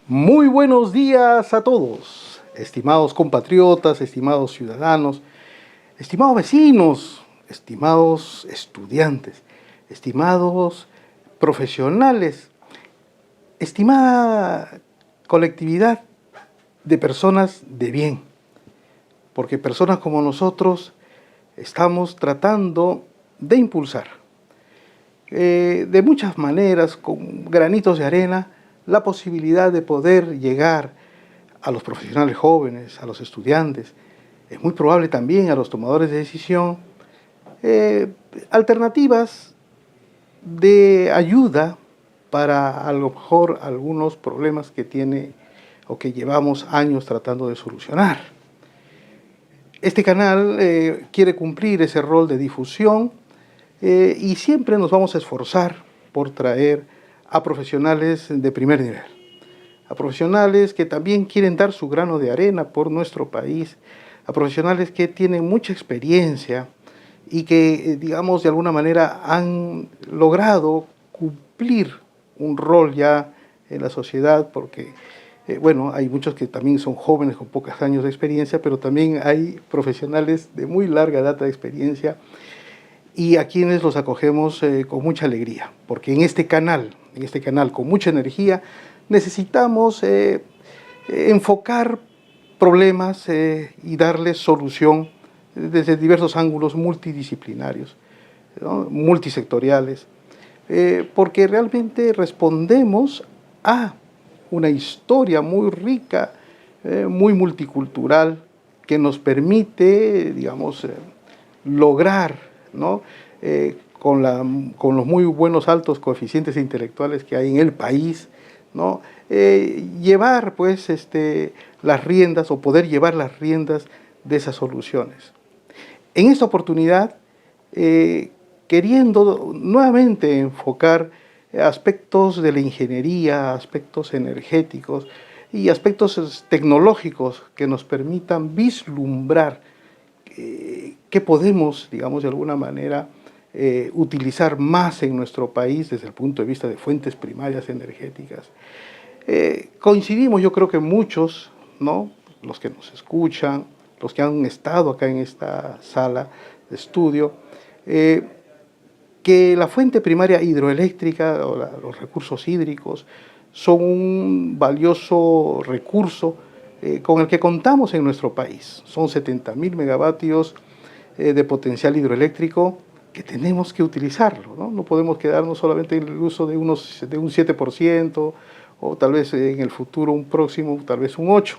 Muy buenos días a todos, estimados compatriotas, estimados ciudadanos, estimados vecinos, estimados estudiantes, estimados profesionales, estimada colectividad de personas de bien, porque personas como nosotros estamos tratando de impulsar de muchas maneras, con granitos de arena, la posibilidad de poder llegar a los profesionales jóvenes, a los estudiantes, es muy probable también a los tomadores de decisión, eh, alternativas de ayuda para a lo mejor algunos problemas que tiene o que llevamos años tratando de solucionar. Este canal quiere cumplir ese rol de difusión y siempre nos vamos a esforzar por traer a profesionales de primer nivel, a profesionales que también quieren dar su grano de arena por nuestro país, a profesionales que tienen mucha experiencia y que, digamos, de alguna manera han logrado cumplir un rol ya en la sociedad, porque, bueno, hay muchos que también son jóvenes con pocos años de experiencia, pero también hay profesionales de muy larga data de experiencia y a quienes los acogemos con mucha alegría, porque en este canal con mucha energía, necesitamos enfocar problemas y darles solución desde diversos ángulos multidisciplinarios, ¿no? Multisectoriales, porque realmente respondemos a una historia muy rica, muy multicultural, que nos permite, digamos, lograr, ¿no? Con los muy buenos altos coeficientes intelectuales que hay en el país, ¿no? Llevar pues las riendas o poder llevar las riendas de esas soluciones. En esta oportunidad, queriendo nuevamente enfocar aspectos de la ingeniería, aspectos energéticos y aspectos tecnológicos que nos permitan vislumbrar qué podemos, digamos, de alguna manera utilizar más en nuestro país desde el punto de vista de fuentes primarias energéticas. Coincidimos, yo creo que muchos, ¿no? Los que nos escuchan, los que han estado acá en esta sala de estudio, que la fuente primaria hidroeléctrica o los recursos hídricos son un valioso recurso con el que contamos en nuestro país. Son 70.000 megavatios de potencial hidroeléctrico que tenemos que utilizarlo, ¿no? No podemos quedarnos solamente en el uso de un 7% o tal vez en el futuro un próximo, tal vez un 8%.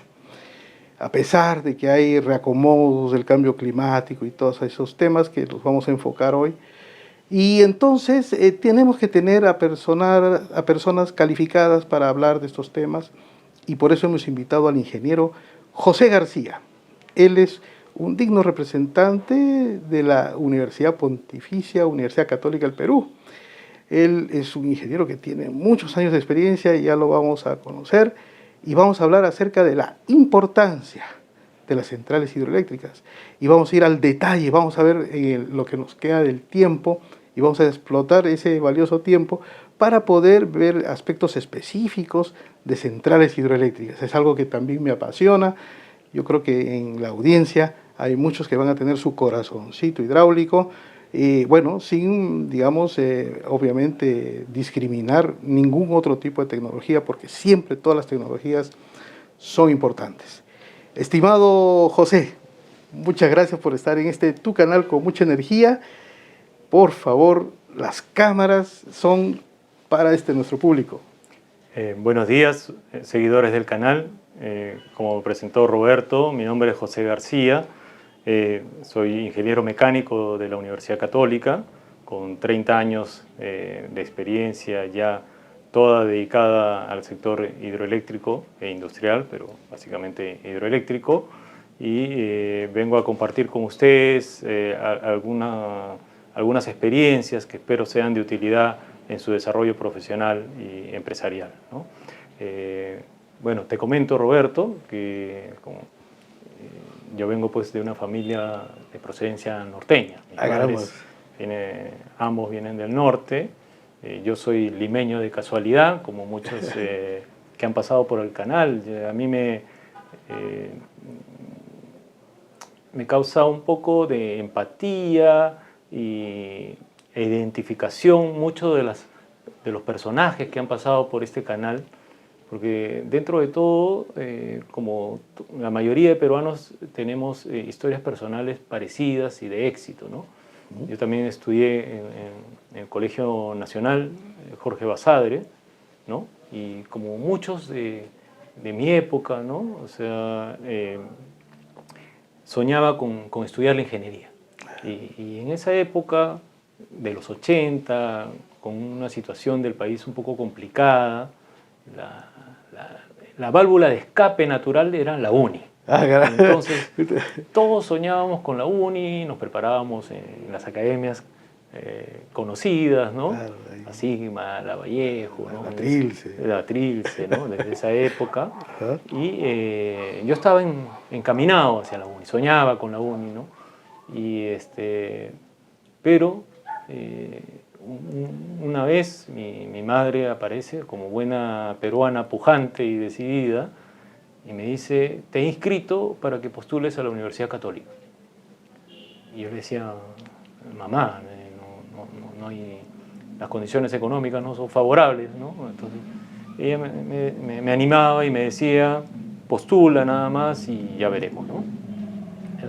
A pesar de que hay reacomodos del cambio climático y todos esos temas que los vamos a enfocar hoy, y entonces tenemos que tener a personas calificadas para hablar de estos temas y por eso hemos invitado al ingeniero José García. Él es un digno representante de la Universidad Pontificia, Universidad Católica del Perú. Él es un ingeniero que tiene muchos años de experiencia y ya lo vamos a conocer y vamos a hablar acerca de la importancia de las centrales hidroeléctricas y vamos a ir al detalle, vamos a ver lo que nos queda del tiempo y vamos a explotar ese valioso tiempo para poder ver aspectos específicos de centrales hidroeléctricas. Es algo que también me apasiona. Yo creo que en la audiencia hay muchos que van a tener su corazoncito hidráulico y bueno, sin, digamos, obviamente discriminar ningún otro tipo de tecnología porque siempre todas las tecnologías son importantes. Estimado José, muchas gracias por estar en tu canal con mucha energía. Por favor, las cámaras son para nuestro público. Buenos días, seguidores del canal. Como presentó Roberto, mi nombre es José García. Soy ingeniero mecánico de la Universidad Católica, con 30 años de experiencia ya, toda dedicada al sector hidroeléctrico e industrial, pero básicamente hidroeléctrico. Y vengo a compartir con ustedes algunas experiencias que espero sean de utilidad en su desarrollo profesional y empresarial, ¿no? Bueno, te comento, Roberto, que yo vengo pues de una familia de procedencia norteña. Mis padres ambos vienen del norte. Yo soy limeño de casualidad, como muchos que han pasado por el canal. A mí me causa un poco de empatía e identificación mucho de los personajes que han pasado por este canal, porque dentro de todo, como la mayoría de peruanos, tenemos historias personales parecidas y de éxito, ¿no? Yo también estudié en el Colegio Nacional Jorge Basadre, ¿no? Y como muchos de mi época, ¿no? O sea, soñaba con estudiar la ingeniería. Y en esa época, de los 80, con una situación del país un poco complicada, la válvula de escape natural era la uni. Entonces, todos soñábamos con la uni, nos preparábamos en las academias conocidas, ¿no? Claro, la Sigma, la Vallejo, ¿no? La Trilce, ¿no? Desde esa época. Y yo estaba encaminado hacia la uni, soñaba con la uni, ¿no? Pero una vez mi madre aparece como buena peruana pujante y decidida y me dice, te he inscrito para que postules a la Universidad Católica. Y yo le decía, mamá, no hay, las condiciones económicas no son favorables, ¿no? Entonces ella me animaba y me decía, postula nada más y ya veremos, ¿no?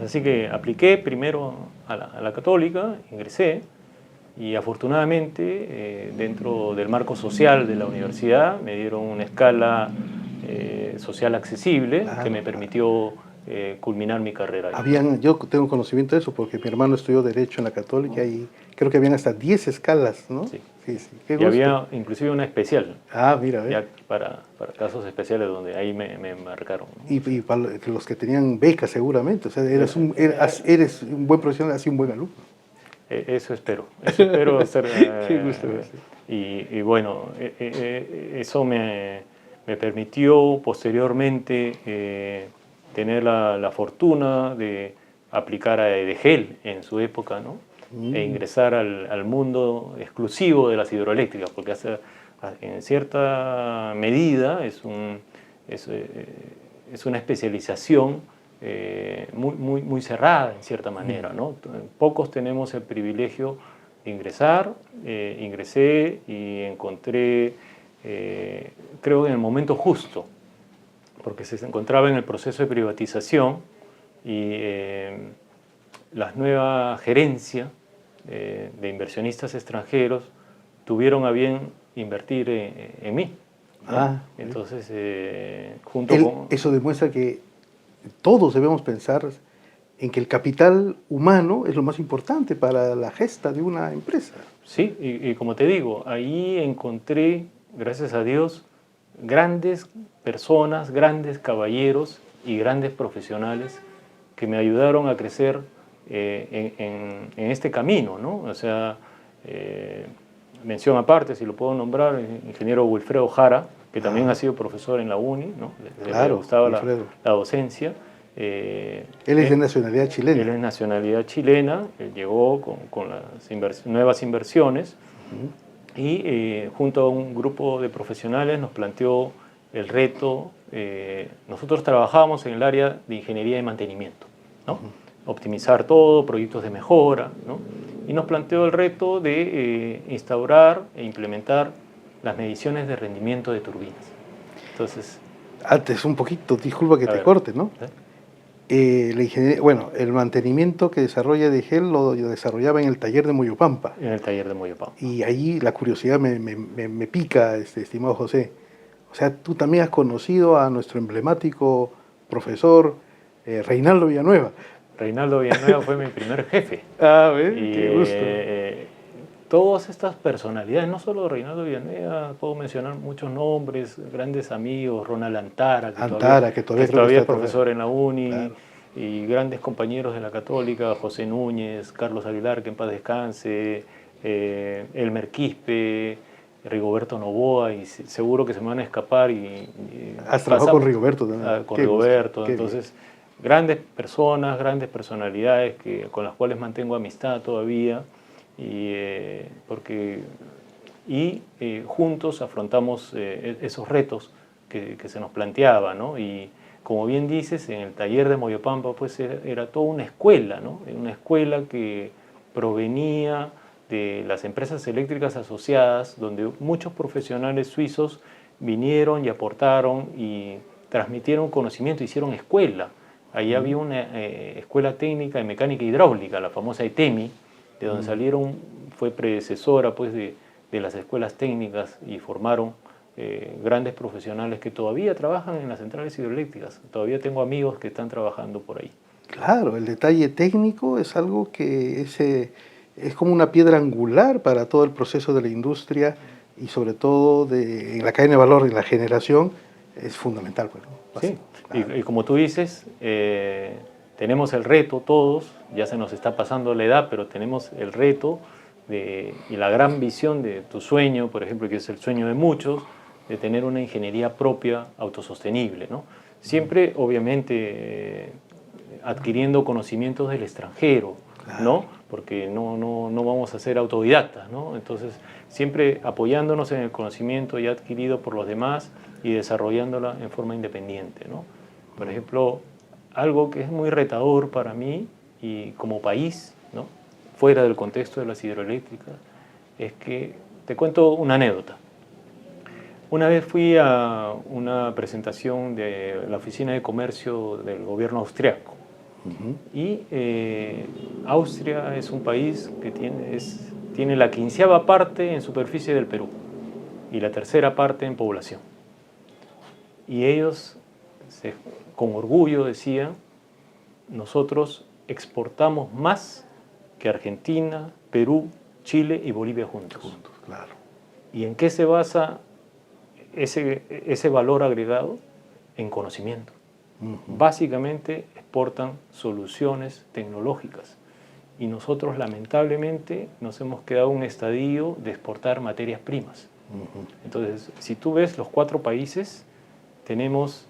Así que apliqué primero a la Católica, ingresé, y afortunadamente dentro del marco social de la universidad me dieron una escala social accesible que me permitió culminar mi carrera. Yo tengo conocimiento de eso porque mi hermano estudió Derecho en la Católica y creo que habían hasta 10 escalas, ¿no? Sí. Sí, sí. Qué y gusto. había inclusive una especial. Mira, ya para casos especiales donde ahí me marcaron, ¿no? Y para los que tenían becas seguramente, o sea, eres un buen profesional, así un buen alumno. Eso espero ser, Qué gusto. y bueno, eso me permitió posteriormente tener la fortuna de aplicar a EDGEL en su época, ¿no? E ingresar al mundo exclusivo de las hidroeléctricas, porque en cierta medida es una especialización muy cerrada en cierta manera, ¿no? Pocos tenemos el privilegio de ingresar. Ingresé y encontré, creo que en el momento justo, porque se encontraba en el proceso de privatización y la nueva gerencia de inversionistas extranjeros tuvieron a bien invertir en mí, ¿no? Entonces, eso demuestra que todos debemos pensar en que el capital humano es lo más importante para la gesta de una empresa. Sí, y como te digo, ahí encontré, gracias a Dios, grandes personas, grandes caballeros y grandes profesionales que me ayudaron a crecer en este camino, ¿no? O sea, mención aparte, si lo puedo nombrar, el ingeniero Wilfredo Jara, que también ha sido profesor en la UNI, ¿no? Le gustaba la docencia. Él es de nacionalidad chilena. Él es nacionalidad chilena, él llegó con las nuevas inversiones y junto a un grupo de profesionales nos planteó el reto. Nosotros trabajábamos en el área de ingeniería de mantenimiento, ¿no? Optimizar todo, proyectos de mejora, ¿no? Y nos planteó el reto de instaurar e implementar las mediciones de rendimiento de turbinas. Entonces, antes un poquito, disculpa que te corte, ¿no? La ingeniería, bueno, el mantenimiento que desarrolla EDGEL lo desarrollaba en el taller de Moyopampa. En el taller de Moyopampa. Y ahí la curiosidad me pica, estimado José. O sea, tú también has conocido a nuestro emblemático profesor Reinaldo Villanueva. Reinaldo Villanueva fue mi primer jefe. ¿Ves? Y, qué gusto. Todas estas personalidades, no solo Reinaldo Villanueva, puedo mencionar muchos nombres, grandes amigos, Ronald Antara, que todavía es profesor en la UNI, claro. Y grandes compañeros de la Católica, José Núñez, Carlos Aguilar, que en paz descanse, Elmer Quispe, Rigoberto Novoa, y seguro que se me van a escapar. Has trabajado con Rigoberto también. Con Rigoberto, entonces, grandes personas, grandes personalidades con las cuales mantengo amistad todavía. Juntos afrontamos esos retos que se nos planteaba, ¿no? Y como bien dices, en el taller de Moyopampa pues era toda una escuela, ¿no? Una escuela que provenía de las empresas eléctricas asociadas, donde muchos profesionales suizos vinieron y aportaron y transmitieron conocimiento, hicieron escuela. Ahí había una escuela técnica de mecánica hidráulica, la famosa ETEMI, de donde salieron, fue predecesora pues, de las escuelas técnicas y formaron grandes profesionales que todavía trabajan en las centrales hidroeléctricas. Todavía tengo amigos que están trabajando por ahí. Claro, el detalle técnico es algo que es como una piedra angular para todo el proceso de la industria y sobre todo en la cadena de valor, en la generación, es fundamental. Pues, ¿no? Sí, claro. y como tú dices, tenemos el reto todos, ya se nos está pasando la edad, pero tenemos el reto y la gran visión de tu sueño, por ejemplo, que es el sueño de muchos, de tener una ingeniería propia autosostenible, ¿no? Siempre, obviamente, adquiriendo conocimientos del extranjero, Claro. ¿no? Porque no vamos a ser autodidactas, ¿no? Entonces, siempre apoyándonos en el conocimiento ya adquirido por los demás y desarrollándola en forma independiente, ¿no? Por ejemplo, algo que es muy retador para mí y como país, ¿no? Fuera del contexto de las hidroeléctricas, es que, te cuento una anécdota. Una vez fui a una presentación de la Oficina de Comercio del gobierno austriaco. Y Austria es un país que tiene la 15ª parte en superficie del Perú y la 3ª parte en población. Y ellos, con orgullo, decían, nosotros exportamos más que Argentina, Perú, Chile y Bolivia juntos. Claro. ¿Y en qué se basa ese valor agregado? En conocimiento. Básicamente exportan soluciones tecnológicas y nosotros lamentablemente nos hemos quedado en un estadio de exportar materias primas. Entonces, si tú ves los 4 países, tenemos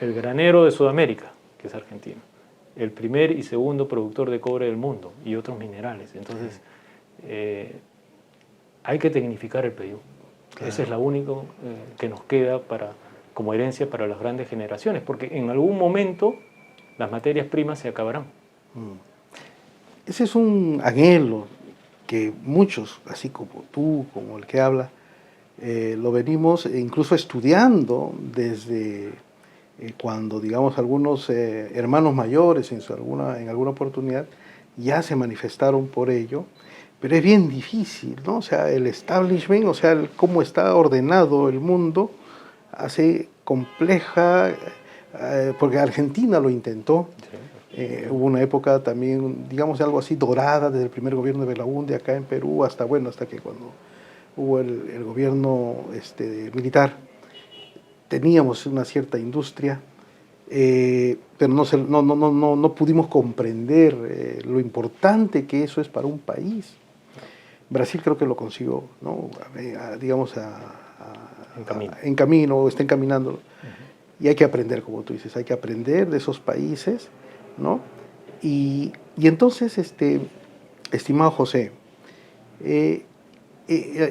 el granero de Sudamérica, que es Argentina, el primer y segundo productor de cobre del mundo y otros minerales. Entonces, hay que tecnificar el Perú. Claro. Ese es lo único que nos queda como herencia para las grandes generaciones, porque en algún momento las materias primas se acabarán. Ese es un anhelo que muchos, así como tú, como el que habla, lo venimos incluso estudiando desde cuando, digamos, algunos hermanos mayores en alguna oportunidad ya se manifestaron por ello, pero es bien difícil, ¿no? O sea, el establishment, o sea, cómo está ordenado el mundo, hace compleja, porque Argentina lo intentó. Hubo una época también, digamos, algo así dorada desde el primer gobierno de Belaúnde acá en Perú hasta que cuando hubo el gobierno militar, teníamos una cierta industria, pero no pudimos comprender lo importante que eso es para un país. Brasil creo que lo consiguió, ¿no? Digamos, en camino, está encaminando. Y hay que aprender, como tú dices, hay que aprender de esos países, ¿no? Y entonces, estimado José,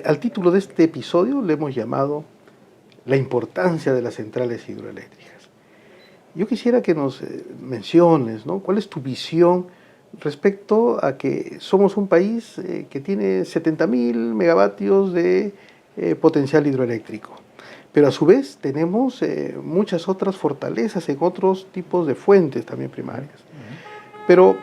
al título de este episodio le hemos llamado La importancia de las centrales hidroeléctricas. Yo quisiera que nos menciones, ¿no? ¿Cuál es tu visión respecto a que somos un país que tiene 70.000 megavatios de potencial hidroeléctrico? Pero a su vez tenemos muchas otras fortalezas en otros tipos de fuentes también primarias. Pero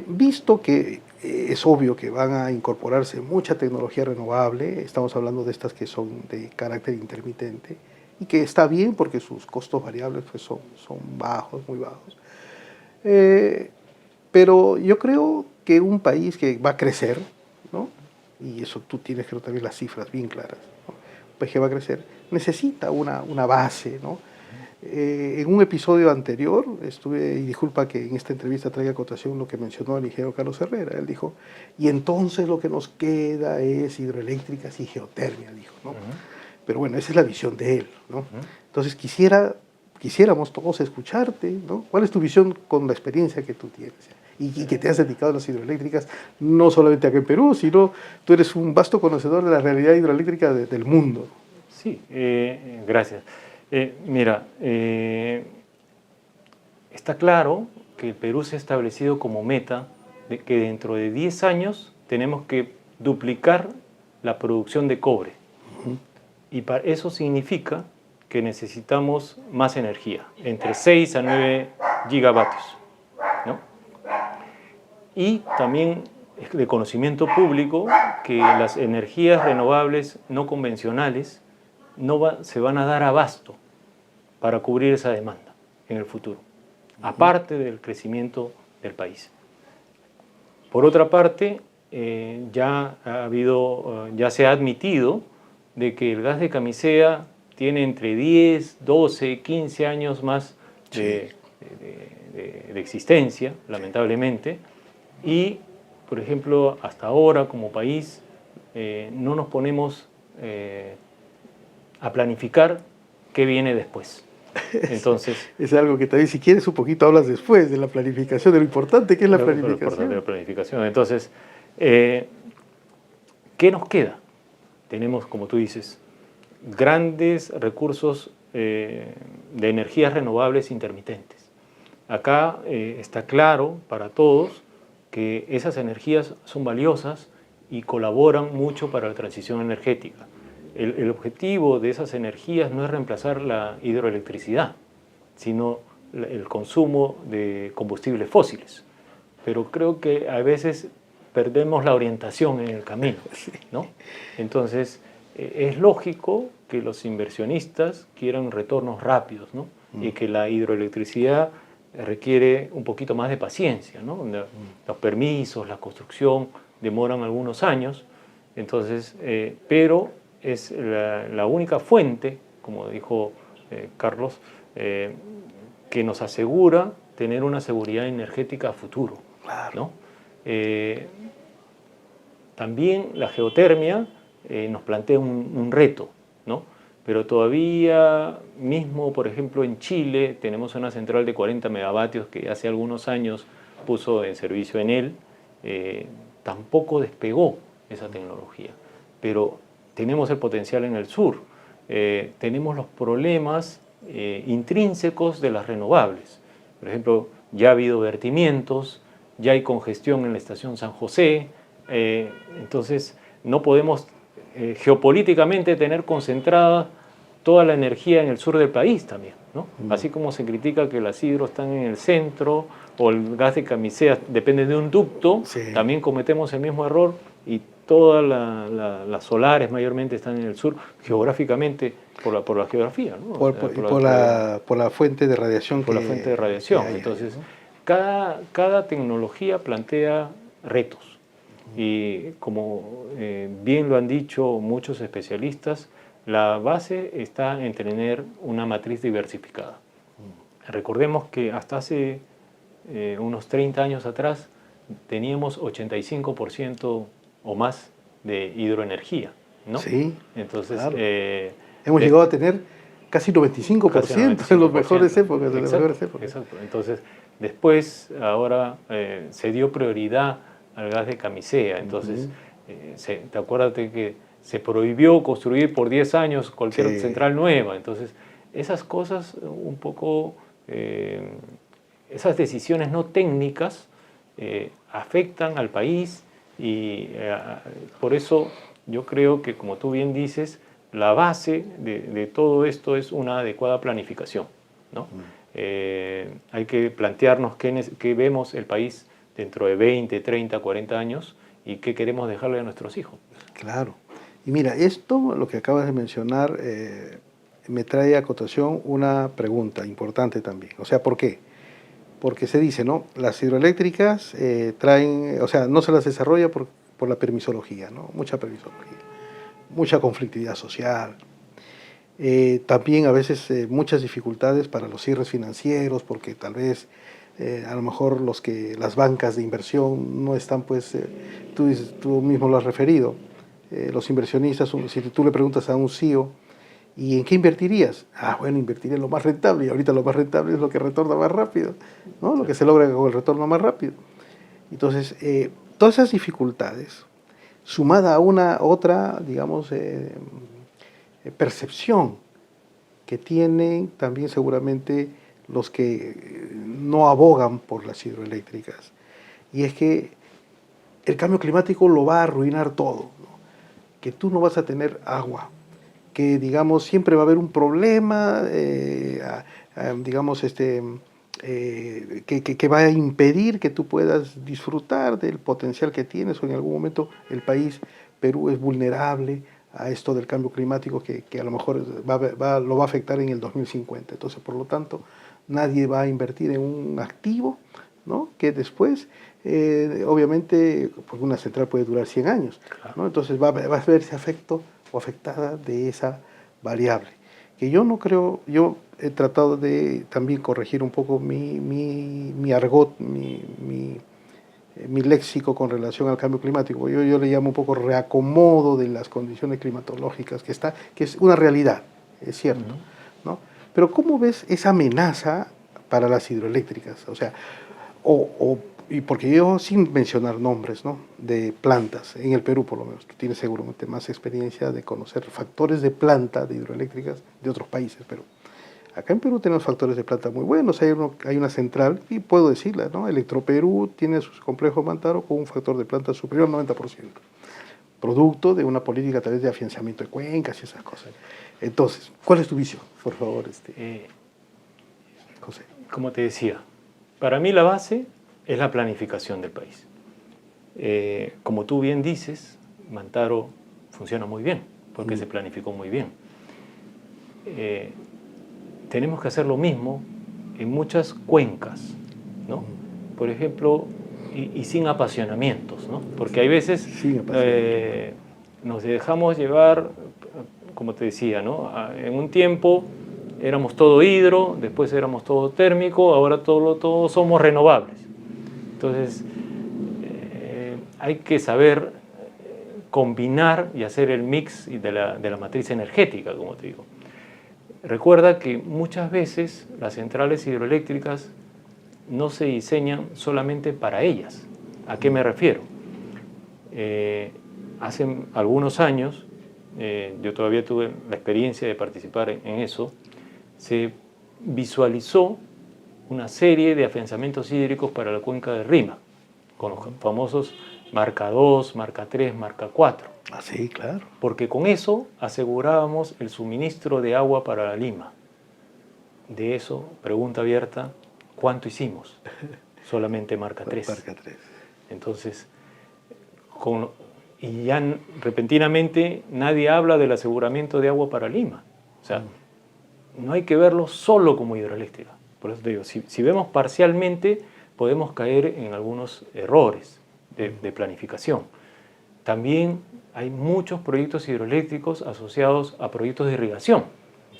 visto que es obvio que van a incorporarse mucha tecnología renovable, estamos hablando de estas que son de carácter intermitente, y que está bien porque sus costos variables pues, son bajos, muy bajos. Pero yo creo que un país que va a crecer, ¿no? Y eso tú tienes creo también las cifras bien claras, ¿no? Un país que va a crecer necesita una base, ¿no? En un episodio anterior y disculpa que en esta entrevista traiga a cotación lo que mencionó el ingeniero Carlos Herrera, él dijo, y entonces lo que nos queda es hidroeléctricas y geotermia, dijo, ¿no? Pero bueno, esa es la visión de él, ¿no? Entonces quisiéramos todos escucharte, ¿no? ¿Cuál es tu visión con la experiencia que tú tienes? Y que te has dedicado a las hidroeléctricas, no solamente aquí en Perú, sino tú eres un vasto conocedor de la realidad hidroeléctrica del mundo. Sí, gracias. Mira, está claro que el Perú se ha establecido como meta de que dentro de 10 años tenemos que duplicar la producción de cobre. Y para eso significa que necesitamos más energía, entre 6 a 9 gigavatios, ¿no? Y también es de conocimiento público que las energías renovables no convencionales se van a dar abasto para cubrir esa demanda en el futuro, aparte del crecimiento del país. Por otra parte, ya se ha admitido de que el gas de camisea tiene entre 10, 12, 15 años más de existencia, lamentablemente, y, por ejemplo, hasta ahora como país no nos ponemos a planificar qué viene después. Entonces, es algo que también, si quieres, un poquito hablas después de la planificación, de lo importante que es la planificación. Lo importante de la planificación. Entonces, ¿qué nos queda? Tenemos, como tú dices, grandes recursos de energías renovables intermitentes. Acá está claro para todos que esas energías son valiosas y colaboran mucho para la transición energética. El objetivo de esas energías no es reemplazar la hidroelectricidad, sino el consumo de combustibles fósiles. Pero creo que a veces perdemos la orientación en el camino, ¿no? Entonces, es lógico que los inversionistas quieran retornos rápidos, ¿no? Y que la hidroelectricidad requiere un poquito más de paciencia, ¿no? Los permisos, la construcción demoran algunos años, entonces, pero es la única fuente, como dijo Carlos, que nos asegura tener una seguridad energética a futuro, ¿no? También la geotermia nos plantea un reto, ¿no? Pero todavía mismo, por ejemplo, en Chile tenemos una central de 40 megavatios que hace algunos años puso en servicio Enel, tampoco despegó esa tecnología, pero tenemos el potencial en el sur, tenemos los problemas intrínsecos de las renovables. Por ejemplo, ya ha habido vertimientos, ya hay congestión en la estación San José, entonces no podemos geopolíticamente tener concentrada toda la energía en el sur del país también, ¿no? Así como se critica que las hidros están en el centro o el gas de camisea depende de un ducto, también cometemos el mismo error y todas las solares mayormente están en el sur, geográficamente, por la geografía, ¿no? Por la fuente de radiación. Por la fuente de radiación. Entonces, cada tecnología plantea retos. Y como bien lo han dicho muchos especialistas, la base está en tener una matriz diversificada. Recordemos que hasta hace unos 30 años atrás teníamos 85% o más de hidroenergía, ¿no? Sí, entonces, claro. Hemos llegado a tener casi 95%, casi 95% en las mejores épocas. Exacto. Entonces, después, ahora se dio prioridad al gas de camisea. Entonces, te acuerdas que se prohibió construir por 10 años cualquier central nueva. Entonces, esas cosas un poco, esas decisiones no técnicas afectan al país y por eso yo creo que, como tú bien dices, la base de todo esto es una adecuada planificación, ¿no? Hay que plantearnos qué vemos el país dentro de 20, 30, 40 años y qué queremos dejarle a nuestros hijos. Claro. Y mira, esto, lo que acabas de mencionar, me trae a cotación una pregunta importante también. O sea, ¿por qué? Porque se dice, ¿no? Las hidroeléctricas traen, o sea, no se las desarrolla por la permisología, ¿no? Mucha permisología, mucha conflictividad social. También a veces muchas dificultades para los cierres financieros, porque tal vez a lo mejor las bancas de inversión no están, pues, tú mismo lo has referido, los inversionistas, si tú le preguntas a un CEO, ¿y en qué invertirías? Ah, bueno, invertiría en lo más rentable, y ahorita lo más rentable es lo que retorna más rápido, ¿no? Lo que se logra con el retorno más rápido. Entonces, todas esas dificultades, sumada a otra, digamos, percepción que tienen también seguramente los que no abogan por las hidroeléctricas. Y es que el cambio climático lo va a arruinar todo, ¿no? Que tú no vas a tener agua, que digamos siempre va a haber un problema, digamos, que va a impedir que tú puedas disfrutar del potencial que tienes, o en algún momento el país, Perú, es vulnerable a esto del cambio climático que a lo mejor lo va a afectar en el 2050. Entonces, por lo tanto, nadie va a invertir en un activo, ¿no? Que después, obviamente, porque una central puede durar 100 años, ¿no? Entonces va a verse afecto o afectada de esa variable. Que yo no creo, yo he tratado de también corregir un poco mi argot, mi léxico con relación al cambio climático. Yo le llamo un poco reacomodo de las condiciones climatológicas, que es una realidad, es cierto, ¿no? Pero ¿cómo ves esa amenaza para las hidroeléctricas? O sea, y porque yo, sin mencionar nombres, ¿no?, de plantas, en el Perú por lo menos, tú tienes seguramente más experiencia de conocer factores de planta de hidroeléctricas de otros países, pero acá en Perú tenemos factores de planta muy buenos. Hay una central, y puedo decirla, ¿no? Electroperú tiene su complejo Mantaro con un factor de planta superior al 90%, producto de una política a través de afianzamiento de cuencas y esas cosas. Entonces, ¿cuál es tu visión, por favor, José? Como te decía, para mí la base es la planificación del país. Como tú bien dices, Mantaro funciona muy bien, porque se planificó muy bien. Tenemos que hacer lo mismo en muchas cuencas, ¿no? Por ejemplo, y sin apasionamientos, ¿no? Porque hay veces nos dejamos llevar, como te decía, ¿no? En un tiempo éramos todo hidro, después éramos todo térmico, ahora todo somos renovables. Entonces, hay que saber combinar y hacer el mix de la matriz energética, como te digo. Recuerda que muchas veces las centrales hidroeléctricas no se diseñan solamente para ellas. ¿A qué me refiero? Hace algunos años, yo todavía tuve la experiencia de participar en eso, se visualizó una serie de afianzamientos hídricos para la cuenca de Rima, con los famosos marca 2, marca 3, marca 4. Ah, sí, claro. Porque con eso asegurábamos el suministro de agua para Lima. De eso, pregunta abierta, ¿cuánto hicimos? Solamente marca 3. Marca 3. Entonces, y ya repentinamente nadie habla del aseguramiento de agua para Lima. O sea, no hay que verlo solo como hidroeléctrica. Por eso te digo, si vemos parcialmente, podemos caer en algunos errores de planificación. También hay muchos proyectos hidroeléctricos asociados a proyectos de irrigación.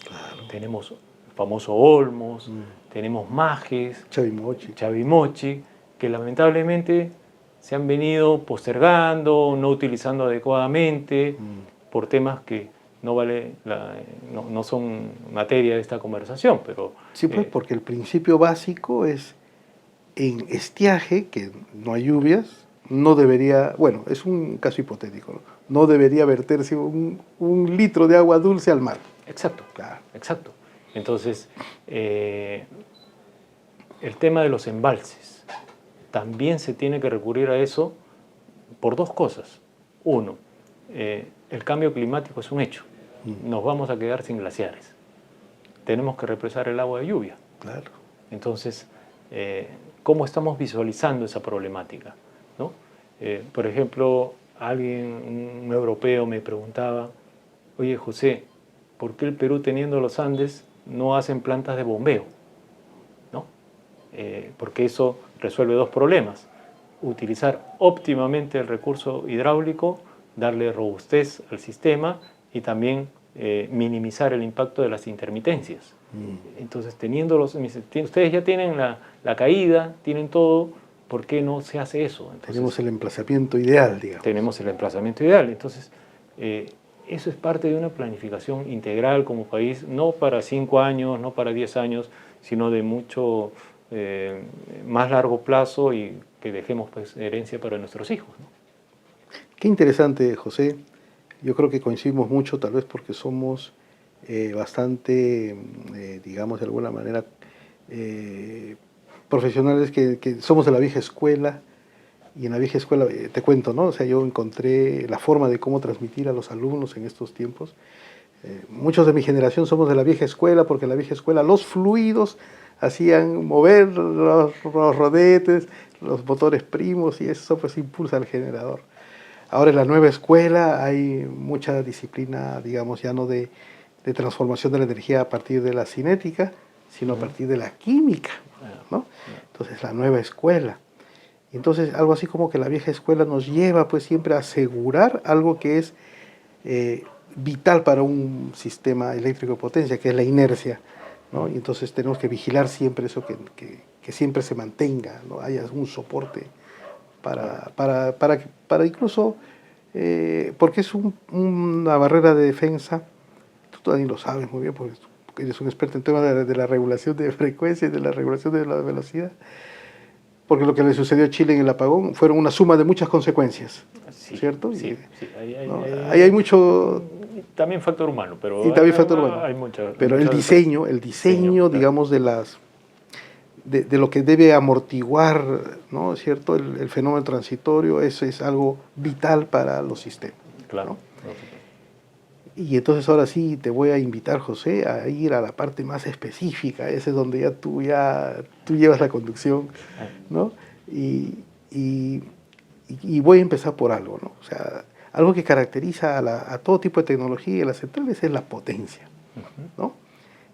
Claro. Tenemos el famoso Olmos, tenemos Majes, Chavimochi, que lamentablemente se han venido postergando, no utilizando adecuadamente, por temas que no son materia de esta conversación. Pero, sí, pues, porque el principio básico es, en estiaje, que no hay lluvias, no debería, bueno, es un caso hipotético, no debería verterse un litro de agua dulce al mar. Exacto, claro. Exacto. Entonces, el tema de los embalses, también se tiene que recurrir a eso por dos cosas. Uno, el cambio climático es un hecho. Nos vamos a quedar sin glaciares. Tenemos que represar el agua de lluvia. Claro. Entonces, ¿cómo estamos visualizando esa problemática? ¿No? Por ejemplo, un europeo me preguntaba, oye José, ¿por qué el Perú, teniendo los Andes, no hacen plantas de bombeo? ¿No? Porque eso resuelve dos problemas: utilizar óptimamente el recurso hidráulico, darle robustez al sistema y también minimizar el impacto de las intermitencias. Entonces, ustedes ya tienen la caída, tienen todo, ¿por qué no se hace eso? Entonces, tenemos el emplazamiento ideal, digamos. Tenemos el emplazamiento ideal. Entonces, eso es parte de una planificación integral como país, no para 5 años, no para 10 años, sino de mucho más largo plazo, y que dejemos, pues, herencia para nuestros hijos, ¿no? Qué interesante, José. Yo creo que coincidimos mucho, tal vez porque somos bastante, digamos de alguna manera, profesionales que somos de la vieja escuela. Y en la vieja escuela, te cuento, ¿no? O sea, yo encontré la forma de cómo transmitir a los alumnos en estos tiempos. Muchos de mi generación somos de la vieja escuela, porque en la vieja escuela los fluidos hacían mover los rodetes, los motores primos, y eso pues impulsa al generador. Ahora en la nueva escuela hay mucha disciplina, digamos, ya no de transformación de la energía a partir de la cinética, sino a partir de la química, ¿no? Entonces la nueva escuela. Entonces, algo así como que la vieja escuela nos lleva pues siempre a asegurar algo que es vital para un sistema eléctrico de potencia, que es la inercia, ¿no? Y entonces tenemos que vigilar siempre eso, que siempre se mantenga, ¿no? Haya un soporte para incluso, porque es una barrera de defensa, tú todavía lo sabes muy bien, porque eres un experto en temas de la regulación de frecuencia y de la regulación de la velocidad. Porque lo que le sucedió a Chile en el apagón fueron una suma de muchas consecuencias, Sí, ¿cierto? Sí, sí. ¿no? Ahí hay mucho... También factor humano, pero y también factor humano. hay mucha, pero mucha el diseño, digamos, de lo que debe amortiguar, ¿no? ¿Cierto? El fenómeno transitorio, eso es algo vital para los sistemas. Claro. ¿no? Y entonces ahora sí te voy a invitar, José, a ir a la parte más específica, ese es donde tú llevas la conducción, ¿no? Y voy a empezar por algo, ¿no? O sea, algo que caracteriza a todo tipo de tecnología y a las centrales es la potencia, ¿no?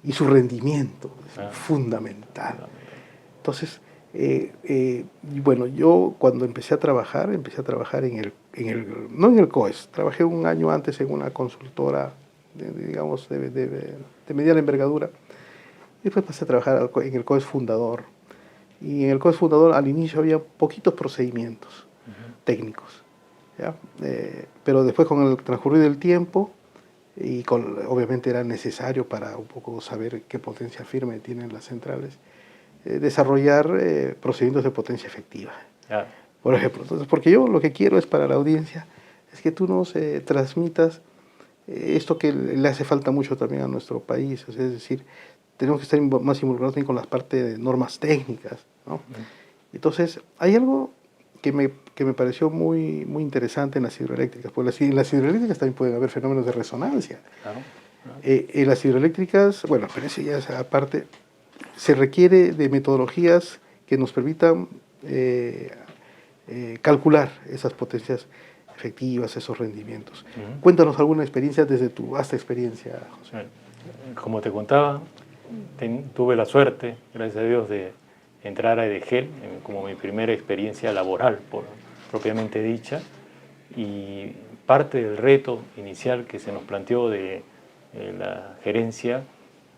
Y su rendimiento es fundamental. Entonces, bueno, yo cuando empecé a trabajar no en el COES, trabajé un año antes en una consultora, digamos, de mediana envergadura, y después pasé a trabajar en el COES fundador. Y en el COES fundador al inicio había poquitos procedimientos técnicos, ¿ya? Pero después con el transcurrir del tiempo, y obviamente era necesario para un poco saber qué potencia firme tienen las centrales, desarrollar procedimientos de potencia efectiva. Por ejemplo, entonces, porque yo lo que quiero es para la audiencia, es que tú nos transmitas esto que le hace falta mucho también a nuestro país, o sea, es decir, tenemos que estar más involucrados también con las partes de normas técnicas, ¿no? Entonces, hay algo que me pareció muy interesante en las hidroeléctricas, porque en las hidroeléctricas también pueden haber fenómenos de resonancia. En las hidroeléctricas, bueno, pero eso ya es aparte, se requiere de metodologías que nos permitan calcular esas potencias efectivas, esos rendimientos. Cuéntanos alguna experiencia desde tu vasta experiencia, José. Como te contaba, tuve la suerte, gracias a Dios, de entrar a EDGEL como mi primera experiencia laboral, propiamente dicha, y parte del reto inicial que se nos planteó de la gerencia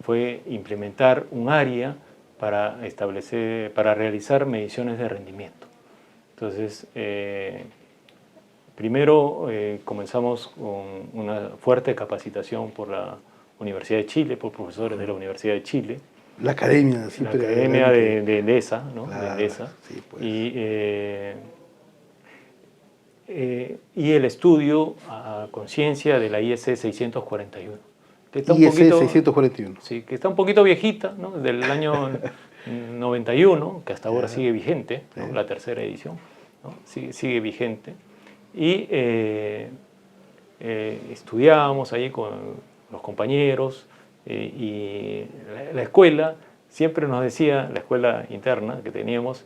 fue implementar un área para realizar mediciones de rendimiento. Entonces, primero comenzamos con una fuerte capacitación por la Universidad de Chile, por profesores de la Universidad de Chile. La academia, siempre. La academia de ENDESA, ¿no? Claro, de ENDESA. Sí, pues. Y el estudio a conciencia de la IEC 641. Que está IEC un poquito, 641. Sí, que está un poquito viejita, ¿no? Del año 91, que hasta ahora sigue vigente, ¿no? La tercera edición, ¿no? Sigue vigente. Y estudiábamos ahí con los compañeros y la escuela siempre nos decía, la escuela interna que teníamos,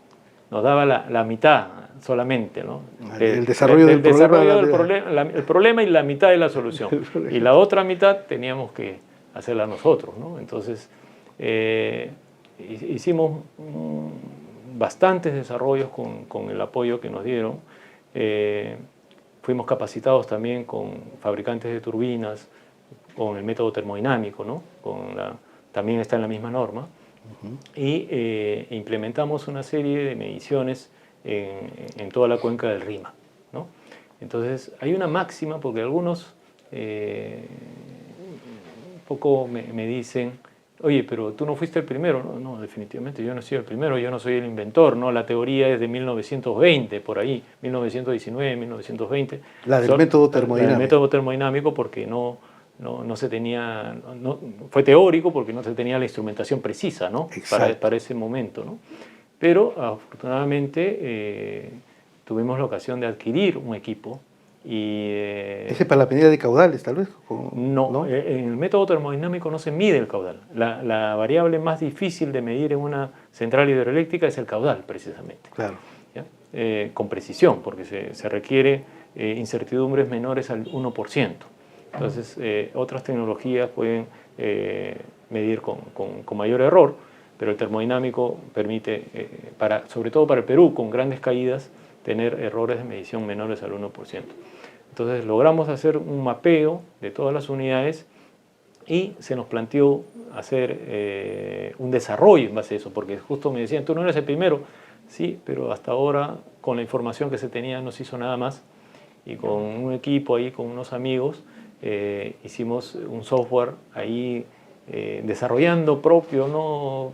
nos daba la mitad solamente, ¿no? El desarrollo del problema. El problema y la mitad de la solución. Y la otra mitad teníamos que hacerla nosotros, ¿no? Entonces, hicimos bastantes desarrollos con el apoyo que nos dieron. Fuimos capacitados también con fabricantes de turbinas, con el método termodinámico, ¿no? También está en la misma norma. Y implementamos una serie de mediciones en toda la cuenca del Rímac, ¿no? Entonces, hay una máxima, porque algunos un poco me dicen, oye, pero tú no fuiste el primero. No, definitivamente yo no soy el primero, yo no soy el inventor, ¿no? La teoría es de 1920, por ahí, 1919, 1920. La del método termodinámico. La del método termodinámico, porque no no se tenía, fue teórico porque no se tenía la instrumentación precisa, ¿no? Para ese momento, ¿no? Pero afortunadamente tuvimos la ocasión de adquirir un equipo y... ¿Ese para la medida de caudales, tal vez? No, en el método termodinámico no se mide el caudal. La variable más difícil de medir en una central hidroeléctrica es el caudal, precisamente. Claro. Con precisión, porque se requiere incertidumbres menores al 1%. Entonces, otras tecnologías pueden medir con mayor error, pero el termodinámico permite, sobre todo para el Perú, con grandes caídas, tener errores de medición menores al 1%. Entonces logramos hacer un mapeo de todas las unidades y se nos planteó hacer un desarrollo en base a eso, porque justo me decían, tú no eres el primero, sí, pero hasta ahora con la información que se tenía no se hizo nada más y con un equipo ahí, con unos amigos, hicimos un software ahí desarrollando propio, ¿no?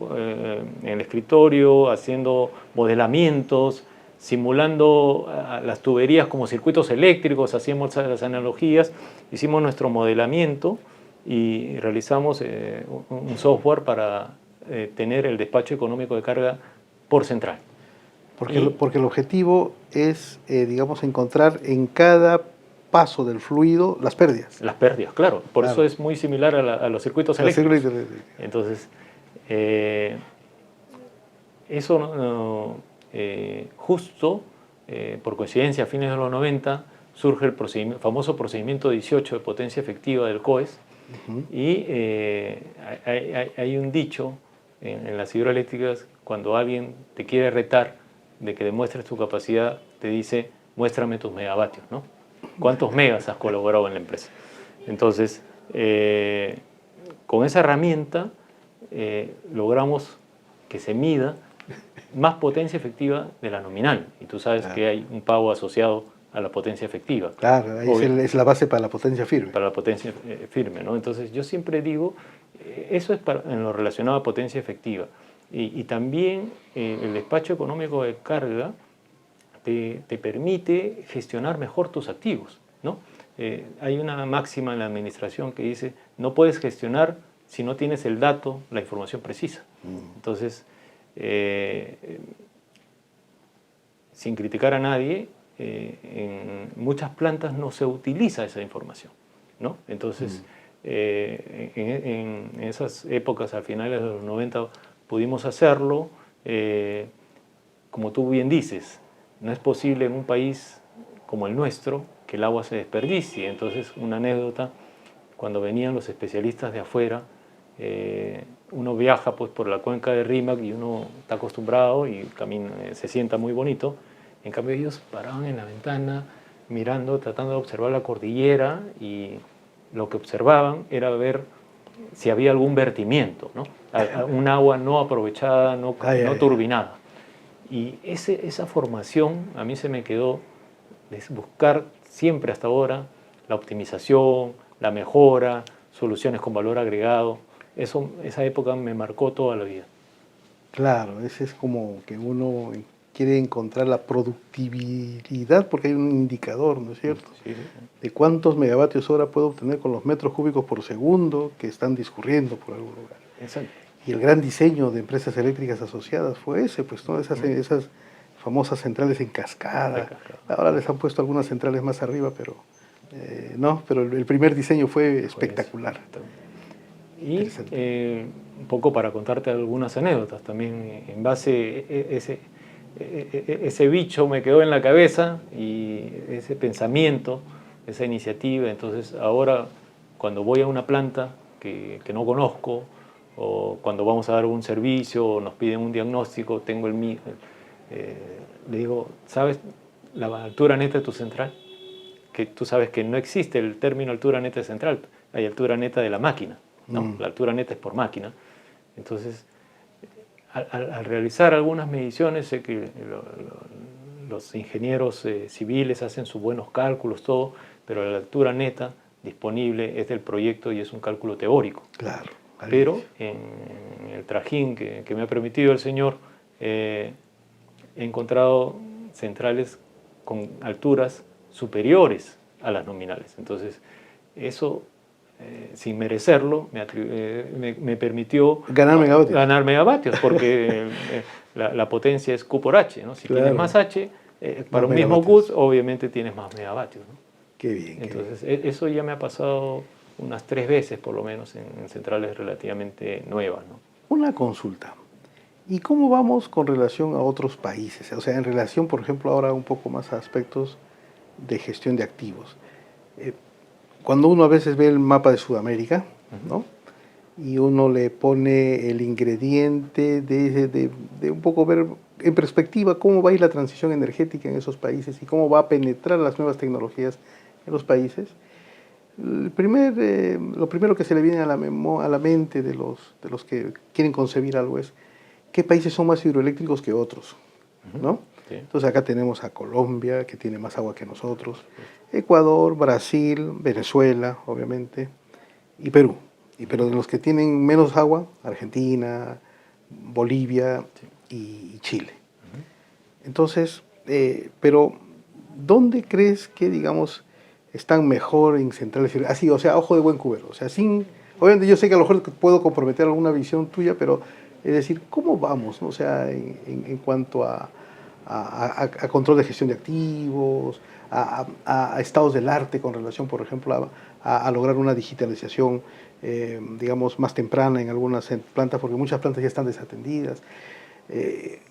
En el escritorio, haciendo modelamientos, simulando las tuberías como circuitos eléctricos, hacíamos las analogías, hicimos nuestro modelamiento y realizamos un software para tener el despacho económico de carga por central. Porque el objetivo es, digamos, encontrar en cada paso del fluido las pérdidas. Las pérdidas, claro. Por eso es muy similar a los circuitos eléctricos. Entonces, eso justo, por coincidencia, a fines de los 90, surge el famoso procedimiento 18 de potencia efectiva del COES. Y hay un dicho en las hidroeléctricas, cuando alguien te quiere retar de que demuestres tu capacidad, te dice, muéstrame tus megavatios, ¿no? ¿Cuántos megas has colaborado en la empresa? Entonces, con esa herramienta logramos que se mida más potencia efectiva de la nominal. Y tú sabes que hay un pago asociado a la potencia efectiva. Claro, es la base para la potencia firme. Para la potencia firme, ¿no? Entonces, yo siempre digo, eso es en lo relacionado a potencia efectiva. Y también el despacho económico de carga te permite gestionar mejor tus activos, ¿no? Hay una máxima en la administración que dice, no puedes gestionar si no tienes el dato, la información precisa. Entonces, sin criticar a nadie, en muchas plantas no se utiliza esa información, ¿no? Entonces, en esas épocas, a finales de los 90, pudimos hacerlo. Como tú bien dices, no es posible en un país como el nuestro que el agua se desperdicie. Entonces, una anécdota, cuando venían los especialistas de afuera, uno viaja pues, por la cuenca de Rímac y uno está acostumbrado y camina, se sienta muy bonito. En cambio, ellos paraban en la ventana, mirando, tratando de observar la cordillera, y lo que observaban era ver si había algún vertimiento, ¿no? Un agua no aprovechada, no turbinada. Y esa formación a mí se me quedó de buscar siempre hasta ahora la optimización, la mejora, soluciones con valor agregado. Esa época me marcó toda la vida. Claro, ese es como que uno quiere encontrar la productividad, porque hay un indicador, ¿no es cierto? Sí. De cuántos megavatios hora puedo obtener con los metros cúbicos por segundo que están discurriendo por algún lugar. Exacto. Y el gran diseño de empresas eléctricas asociadas fue ese, pues, ¿no? Esas famosas centrales en cascada. Ahora les han puesto algunas centrales más arriba, pero no, pero el primer diseño fue espectacular. Y un poco para contarte algunas anécdotas también, en base ese bicho me quedó en la cabeza y ese pensamiento, esa iniciativa. Entonces ahora cuando voy a una planta que no conozco, o cuando vamos a dar un servicio o nos piden un diagnóstico, tengo le digo, ¿sabes la altura neta de tu central? Que tú sabes que no existe el término altura neta de central, hay altura neta de la máquina, ¿no? La altura neta es por máquina. Entonces, al realizar algunas mediciones, sé que los ingenieros civiles hacen sus buenos cálculos, todo, pero la altura neta disponible es del proyecto y es un cálculo teórico. Claro. Pero en el trajín que me ha permitido el Señor, he encontrado centrales con alturas superiores a las nominales. Entonces, eso sin merecerlo, me permitió ganar megavatios, porque la potencia es Q por H, ¿no? Si claro. tienes más H, para un mismo Q, obviamente tienes más megavatios, ¿no? Qué bien. Entonces, qué bien. Eso ya me ha pasado unas 3 veces, por lo menos, en centrales relativamente nuevas, ¿no? Una consulta. ¿Y cómo vamos con relación a otros países? O sea, en relación, por ejemplo, ahora un poco más a aspectos de gestión de activos. Cuando uno a veces ve el mapa de Sudamérica, ¿no? Y uno le pone el ingrediente de un poco ver en perspectiva cómo va a ir la transición energética en esos países y cómo va a penetrar las nuevas tecnologías en los países, lo primero que se le viene a la mente de los que quieren concebir algo es qué países son más hidroeléctricos que otros, ¿no? Sí. Entonces acá tenemos a Colombia, que tiene más agua que nosotros, Ecuador, Brasil, Venezuela, obviamente, y Perú. Pero de los que tienen menos agua, Argentina, Bolivia y Chile. Entonces, pero ¿dónde crees que, digamos, están mejor en centrales? Así, o sea, ojo de buen cubero. O sea, obviamente yo sé que a lo mejor puedo comprometer alguna visión tuya, pero es decir, ¿cómo vamos? ¿No? O sea, en cuanto a control de gestión de activos, a estados del arte con relación, por ejemplo, a lograr una digitalización, digamos, más temprana en algunas plantas, porque muchas plantas ya están desatendidas.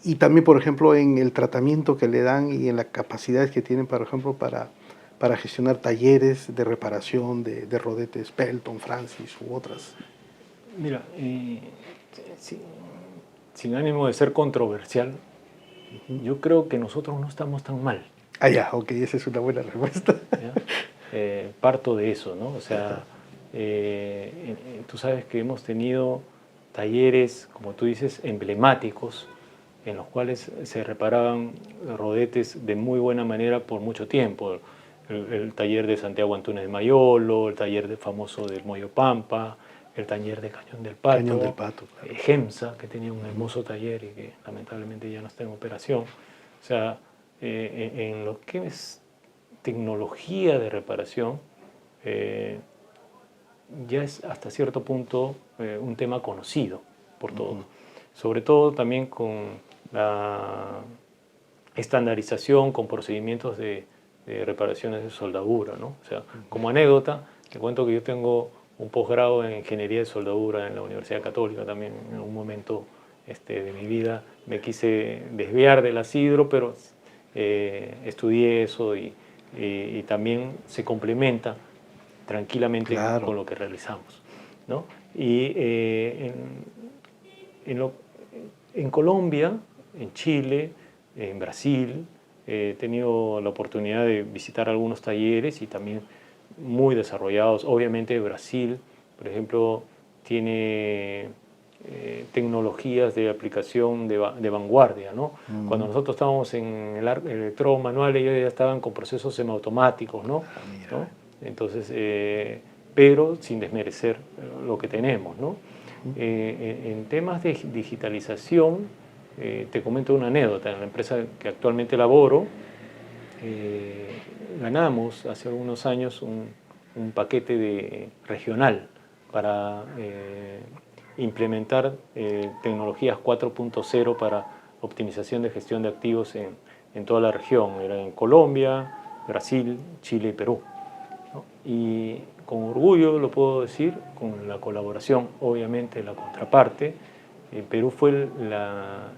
Y también, por ejemplo, en el tratamiento que le dan y en las capacidades que tienen, por ejemplo, para gestionar talleres de reparación de rodetes Pelton, Francis u otras. Mira, sin ánimo de ser controversial, yo creo que nosotros no estamos tan mal. Ah, ya, ok, esa es una buena respuesta. Parto de eso, ¿no? O sea, tú sabes que hemos tenido talleres, como tú dices, emblemáticos, en los cuales se reparaban rodetes de muy buena manera por mucho tiempo. El taller de Santiago Antunes de Mayolo, el taller famoso del Moyo Pampa, el taller de Cañón del Pato, Claro. GEMSA, que tenía un hermoso taller y que lamentablemente ya no está en operación. O sea, en lo que es tecnología de reparación, ya es hasta cierto punto un tema conocido por todos. Sobre todo también con la estandarización, con procedimientos de reparaciones de soldadura, ¿no? O sea, como anécdota, te cuento que yo tengo un posgrado en ingeniería de soldadura en la Universidad Católica. También en un momento de mi vida me quise desviar del asidro, pero estudié eso y también se complementa tranquilamente con lo que realizamos, ¿no? Y en Colombia, en Chile, en Brasil, he tenido la oportunidad de visitar algunos talleres y también muy desarrollados. Obviamente Brasil, por ejemplo, tiene tecnologías de aplicación de vanguardia, ¿no? Cuando nosotros estábamos en el electrodo manual, ellos ya estaban con procesos semiautomáticos, ¿no? ¿no? Entonces, pero sin desmerecer lo que tenemos, ¿no? En temas de digitalización, te comento una anécdota. En la empresa que actualmente laboro, ganamos hace algunos años un paquete regional para implementar tecnologías 4.0 para optimización de gestión de activos en toda la región. Era en Colombia, Brasil, Chile y Perú, ¿no? Y con orgullo lo puedo decir, con la colaboración, obviamente, de la contraparte. Perú fue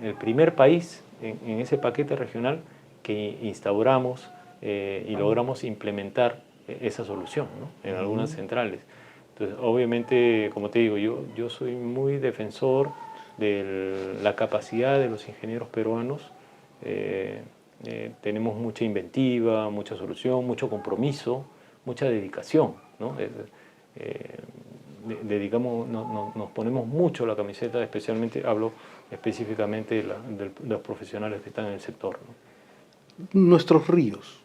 el primer país en ese paquete regional que instauramos y logramos implementar esa solución, ¿no? En algunas centrales. Entonces, obviamente, como te digo, yo soy muy defensor de la capacidad de los ingenieros peruanos. Tenemos mucha inventiva, mucha solución, mucho compromiso, mucha dedicación, ¿no? Nos ponemos mucho la camiseta, especialmente, hablo específicamente de los profesionales que están en el sector, ¿no? Nuestros ríos,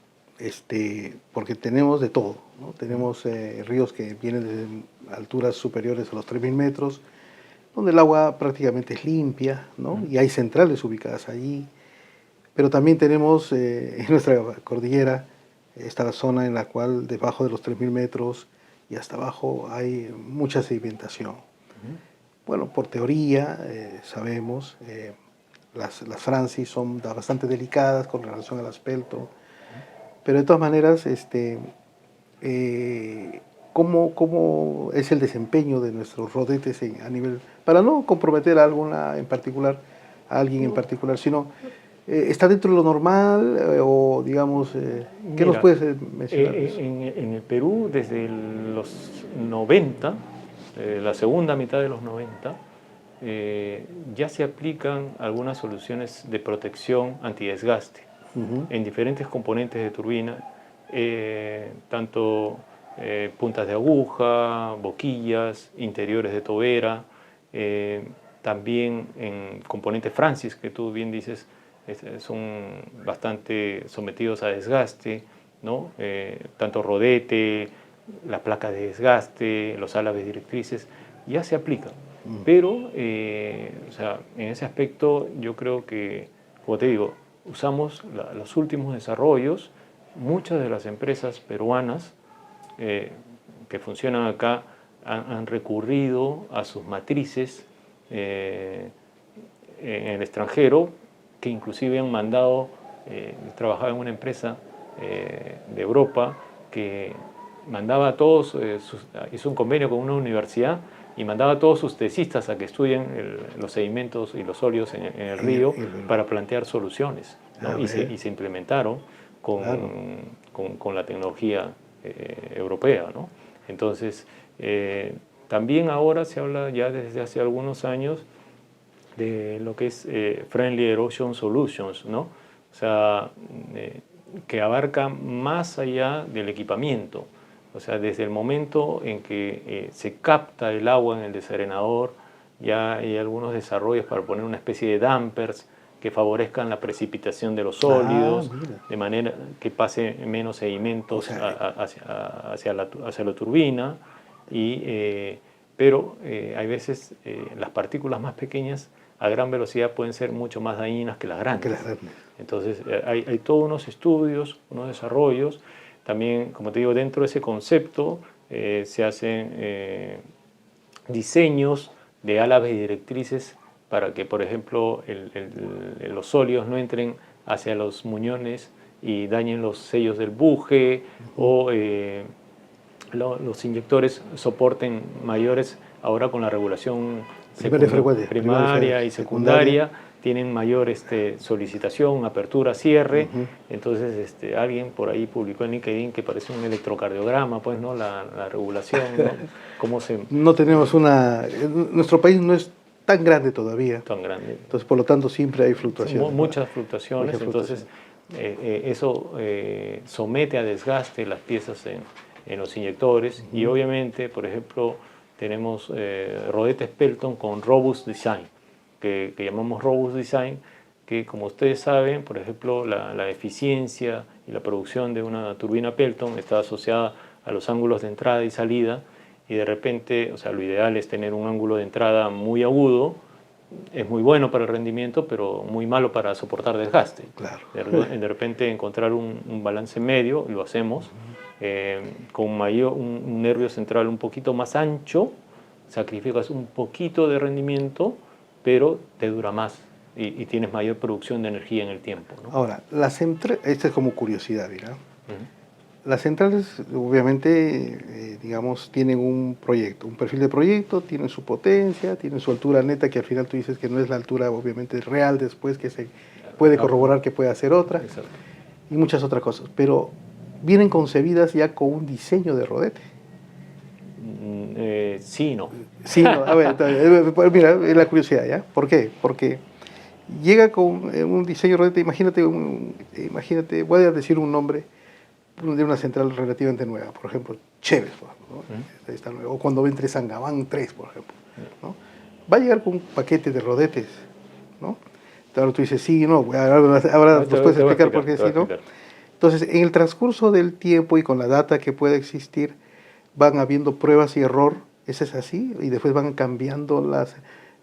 porque tenemos de todo, ¿no? Tenemos ríos que vienen de alturas superiores a los 3.000 metros, donde el agua prácticamente es limpia, ¿no? Y hay centrales ubicadas allí, pero también tenemos en nuestra cordillera esta zona en la cual debajo de los 3.000 metros y hasta abajo hay mucha sedimentación. Bueno, por teoría sabemos, las Francis son bastante delicadas con relación al asfalto, pero de todas maneras, ¿cómo es el desempeño de nuestros rodetes a nivel, para no comprometer a alguna en particular, a alguien en particular, sino está dentro de lo normal o digamos, ¿qué nos puedes mencionar? En el Perú desde los 90, la segunda mitad de los 90, ya se aplican algunas soluciones de protección antidesgaste en diferentes componentes de turbina, tanto puntas de aguja, boquillas, interiores de tobera, también en componentes Francis, que tú bien dices, son bastante sometidos a desgaste, ¿no? Tanto rodete, las placas de desgaste, los álabes directrices, ya se aplican. Pero, o sea, en ese aspecto yo creo que, como te digo, usamos los últimos desarrollos. Muchas de las empresas peruanas que funcionan acá han recurrido a sus matrices en el extranjero, que inclusive han mandado, trabajaba en una empresa de Europa que mandaba a todos, hizo un convenio con una universidad y mandaba a todos sus tesistas a que estudien los sedimentos y los óleos en el río para plantear soluciones, ¿no? Y se implementaron con la tecnología europea, ¿no? Entonces, también ahora se habla ya desde hace algunos años de lo que es Friendly Erosion Solutions, ¿no? O sea, que abarca más allá del equipamiento. O sea, desde el momento en que se capta el agua en el desarenador, ya hay algunos desarrollos para poner una especie de dampers que favorezcan la precipitación de los sólidos, de manera que pase menos sedimentos hacia la turbina. Pero hay veces las partículas más pequeñas a gran velocidad pueden ser mucho más dañinas que las grandes. Entonces hay todos unos estudios, unos desarrollos. También, como te digo, dentro de ese concepto se hacen diseños de álabes y directrices para que, por ejemplo, los sólidos no entren hacia los muñones y dañen los sellos del buje, o los inyectores soporten mayores, ahora con la regulación primaria y secundaria, tienen mayor solicitación, apertura, cierre. Entonces alguien por ahí publicó en LinkedIn que parece un electrocardiograma, pues, ¿no? La regulación, ¿no? ¿Cómo se... No tenemos nuestro país no es tan grande todavía. Tan grande. Entonces, por lo tanto, siempre hay fluctuaciones. Muchas fluctuaciones. Entonces, eso somete a desgaste las piezas en los inyectores. Y obviamente, por ejemplo, tenemos rodetes Pelton con Robust Design, que llamamos Robust Design, que, como ustedes saben, por ejemplo, la eficiencia y la producción de una turbina Pelton está asociada a los ángulos de entrada y salida, y de repente, o sea, lo ideal es tener un ángulo de entrada muy agudo. Es muy bueno para el rendimiento, pero muy malo para soportar desgaste. Claro. De repente encontrar un balance medio, lo hacemos, con un nervio central un poquito más ancho, sacrificas un poquito de rendimiento, pero te dura más y tienes mayor producción de energía en el tiempo, ¿no? Ahora, esta es como curiosidad, ¿verdad? Las centrales, obviamente, digamos, tienen un proyecto, un perfil de proyecto, tienen su potencia, tienen su altura neta, que al final tú dices que no es la altura, obviamente, real después, que se puede corroborar que puede hacer otra. Exacto. Y muchas otras cosas. Pero vienen concebidas ya con un diseño de rodete. Sí, no. Sí, no. A ver, mira, la curiosidad, ¿ya? ¿Por qué? Porque llega con un diseño de rodete, imagínate, voy a decir un nombre de una central relativamente nueva, por ejemplo, Chévez, ¿no? Está nuevo. O cuando entre Sangabán 3, por ejemplo, ¿no? Va a llegar con un paquete de rodetes, ¿no? Ahora tú dices, sí, no, ahora nos puedes explicar por qué sí, ¿no? Entonces, en el transcurso del tiempo y con la data que pueda existir, van habiendo pruebas y error, ¿eso es así? Y después van cambiando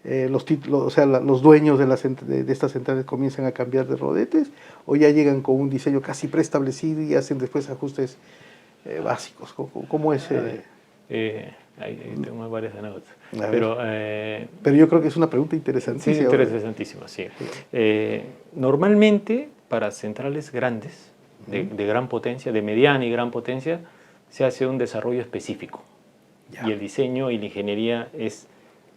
los títulos, o sea, los dueños de estas centrales comienzan a cambiar de rodetes, o ya llegan con un diseño casi preestablecido y hacen después ajustes básicos. ¿Cómo es? Ahí tengo varias anécdotas. Pero yo creo que es una pregunta interesantísima. Sí, interesantísima, sí. Normalmente, para centrales grandes, de gran potencia, de mediana y gran potencia, se hace un desarrollo específico. Ya. Y el diseño y la ingeniería es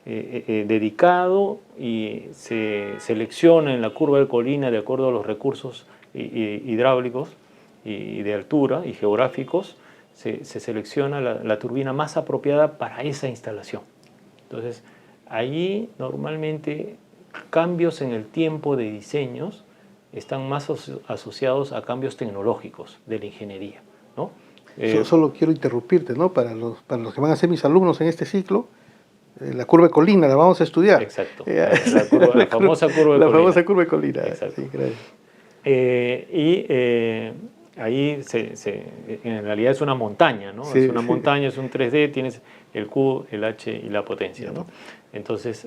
dedicado y se selecciona en la curva de colina de acuerdo a los recursos hidráulicos y de altura y geográficos. Se selecciona la turbina más apropiada para esa instalación. Entonces, allí normalmente cambios en el tiempo de diseños están más asociados a cambios tecnológicos de la ingeniería, ¿no? Solo quiero interrumpirte, ¿no? Para los que van a ser mis alumnos en este ciclo, la curva de colina la vamos a estudiar. Exacto, la famosa curva de colina. La famosa curva de colina. Exacto. Sí, gracias. Ahí en realidad es una montaña, ¿no? Sí, es una montaña, es un 3D, tienes el Q, el H y la potencia, ¿no? Entonces,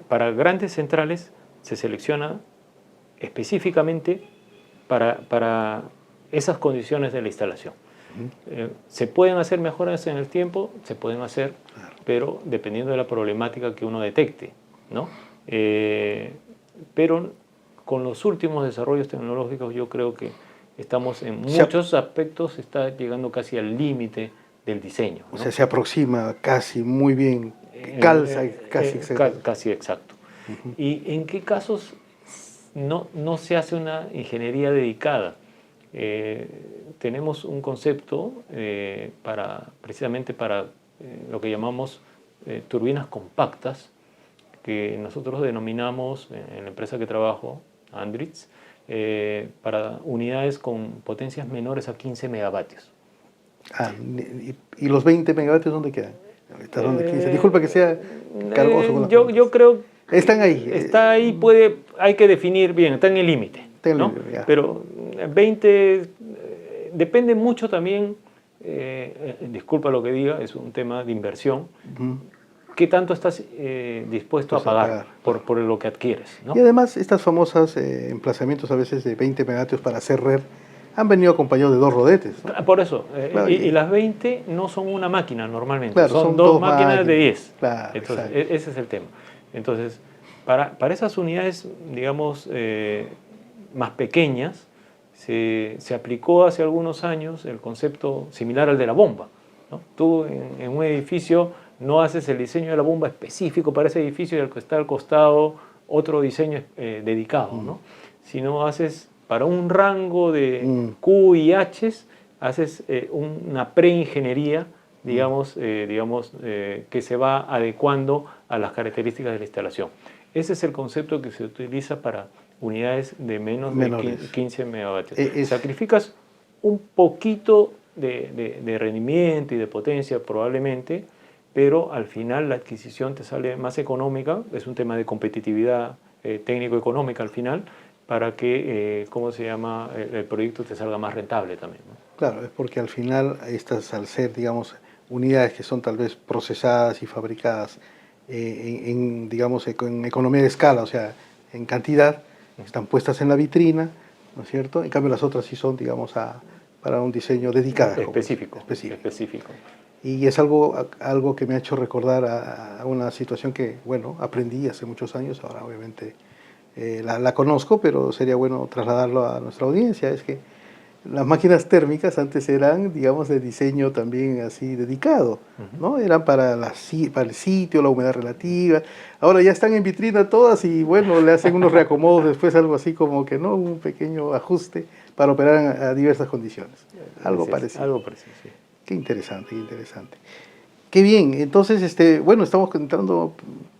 para grandes centrales se selecciona específicamente para esas condiciones de la instalación. ¿Se pueden hacer mejoras en el tiempo? Se pueden hacer, claro, pero dependiendo de la problemática que uno detecte, ¿no? Pero con los últimos desarrollos tecnológicos yo creo que estamos en muchos aspectos, está llegando casi al límite del diseño, ¿no? O sea, se aproxima casi muy bien, calza casi exacto. Casi exacto. ¿Y en qué casos no se hace una ingeniería dedicada? Tenemos un concepto precisamente para lo que llamamos turbinas compactas, que nosotros denominamos en la empresa que trabajo, Andritz, para unidades con potencias menores a 15 megavatios. ¿Y los 20 megavatios dónde quedan? ¿Dónde 15? Disculpa que sea cargoso con yo creo que están ahí. Está ahí, hay que definir bien, está en el límite, ¿no? Pero 20 depende mucho también, disculpa lo que diga, es un tema de inversión. ¿Qué tanto estás dispuesto a pagar por lo que adquieres, ¿no? Y además, estas famosas emplazamientos a veces de 20 megavatios para hacer red han venido acompañados de 2 rodetes, ¿no? Por eso, claro, y las 20 no son una máquina normalmente, claro, son 2 máquinas de 10. Claro, entonces, ese es el tema. Entonces, para esas unidades, digamos, más pequeñas, se aplicó hace algunos años el concepto similar al de la bomba, ¿no? Tú en un edificio no haces el diseño de la bomba específico para ese edificio y al que está al costado otro diseño dedicado, ¿no? Sino haces para un rango de Q y H, haces una preingeniería, digamos, que se va adecuando a las características de la instalación. Ese es el concepto que se utiliza para unidades de menos de 15 megavatios. Sacrificas un poquito de rendimiento y de potencia probablemente, pero al final la adquisición te sale más económica, es un tema de competitividad técnico-económica al final, para que, ¿cómo se llama?, el proyecto te salga más rentable también, ¿no? Claro, es porque al final estas, al ser, digamos, unidades que son tal vez procesadas y fabricadas digamos, en economía de escala, o sea, en cantidad, están puestas en la vitrina, ¿no es cierto? En cambio las otras sí son, digamos, para un diseño dedicado. Específico. Y es algo que me ha hecho recordar a una situación que, bueno, aprendí hace muchos años, ahora obviamente la conozco, pero sería bueno trasladarlo a nuestra audiencia. Es que las máquinas térmicas antes eran, digamos, de diseño también así dedicado, ¿no? Eran para el sitio, la humedad relativa. Ahora ya están en vitrina todas y, bueno, le hacen unos reacomodos después, algo así como que, ¿no? Un pequeño ajuste para operar a diversas condiciones. Algo parecido. Algo parecido, sí. Qué interesante, qué interesante. Qué bien, entonces, bueno, estamos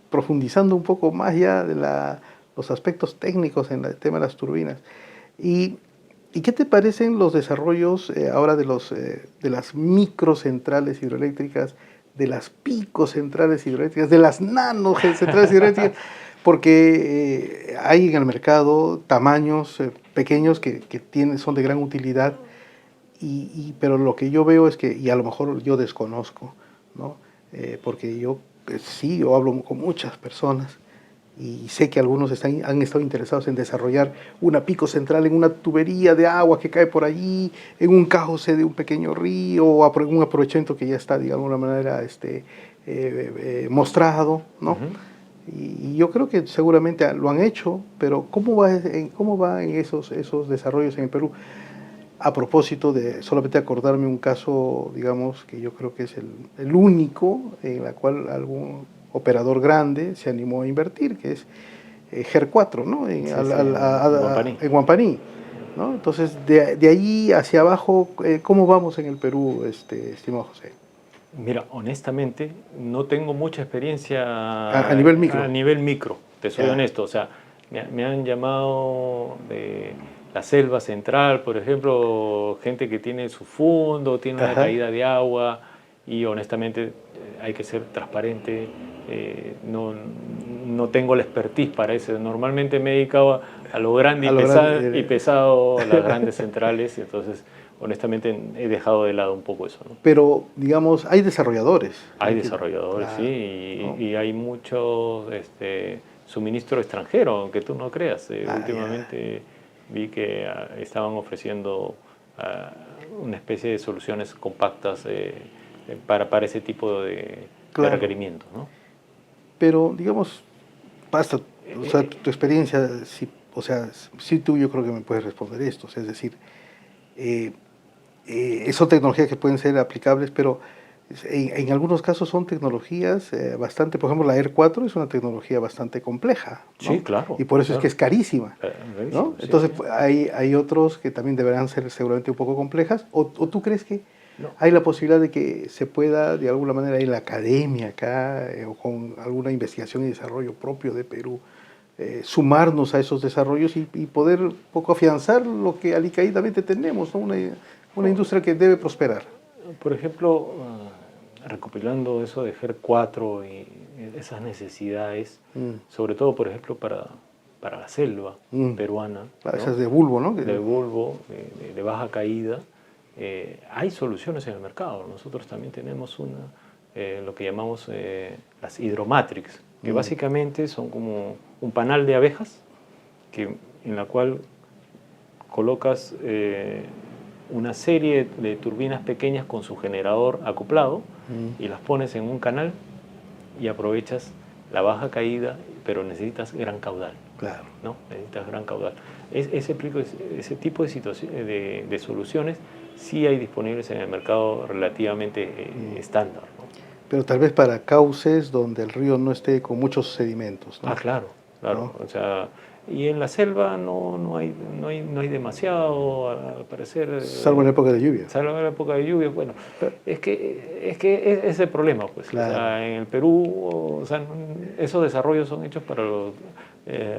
profundizando un poco más ya de los aspectos técnicos en el tema de las turbinas. ¿Y qué te parecen los desarrollos ahora de las microcentrales hidroeléctricas, de las picocentrales hidroeléctricas, de las nanocentrales hidroeléctricas? Porque hay en el mercado tamaños pequeños que son de gran utilidad, pero lo que yo veo es que, y a lo mejor yo desconozco, ¿no? Porque yo hablo con muchas personas y sé que algunos han estado interesados en desarrollar una pico central en una tubería de agua que cae por allí, en un cauce de un pequeño río, o un aprovechamiento que ya está, digamos, de alguna manera mostrado, ¿no? Y yo creo que seguramente lo han hecho, pero cómo va en esos desarrollos en el Perú? A propósito de solamente acordarme un caso, digamos, que yo creo que es el único en la cual algún operador grande se animó a invertir, que es GER4, ¿no? En Huampaní, ¿no? Entonces, de ahí hacia abajo, ¿cómo vamos en el Perú, estimado José? Mira, honestamente, no tengo mucha experiencia A nivel micro. A nivel micro, te soy Ya. honesto. O sea, me han llamado de la selva central, por ejemplo, gente que tiene su fondo, tiene una Ajá. caída de agua y honestamente hay que ser transparente. No tengo la expertise para eso. Normalmente me he dedicado a lo grande y pesado, las grandes centrales, y entonces honestamente he dejado de lado un poco eso, ¿no? Pero, digamos, hay desarrolladores. Hay desarrolladores, claro, sí, ¿no? y hay mucho suministro extranjero, aunque tú no creas. Últimamente vi que estaban ofreciendo una especie de soluciones compactas para ese tipo de requerimientos, ¿no? Pero, digamos, basta, o sea, tu experiencia, o sea, sí tú yo creo que me puedes responder esto, o sea, es decir, son tecnologías que pueden ser aplicables, pero en algunos casos son tecnologías bastante, por ejemplo, la ER4 es una tecnología bastante compleja, ¿no? Sí, claro. Y por eso claro. es que es carísima, ¿no? Sí, Entonces, sí. hay otros que también deberán ser seguramente un poco complejas, o tú crees que No. hay la posibilidad de que se pueda, de alguna manera, en la academia acá, o con alguna investigación y desarrollo propio de Perú, sumarnos a esos desarrollos y poder un poco afianzar lo que alicaídamente tenemos, ¿no? Una industria que debe prosperar. Por ejemplo, recopilando eso de GER4 y esas necesidades, sobre todo, por ejemplo, para la selva peruana, ¿no? Esas de bulbo, ¿no? De bulbo, de baja caída, hay soluciones en el mercado. Nosotros también tenemos lo que llamamos las hidromatrix, que básicamente son como un panal de abejas en la cual colocas una serie de turbinas pequeñas con su generador acoplado y las pones en un canal y aprovechas la baja caída, pero necesitas gran caudal. Claro. ¿No? Necesitas gran caudal. Ese tipo de soluciones sí hay disponibles en el mercado relativamente estándar, ¿no? Pero tal vez para cauces donde el río no esté con muchos sedimentos, ¿no? Claro. ¿No? O sea, y en la selva no hay demasiado, al parecer. Salvo en la época de lluvia. Salvo en la época de lluvia, bueno. Es que es el problema, pues. Claro. O sea, en el Perú, o sea, esos desarrollos son hechos para los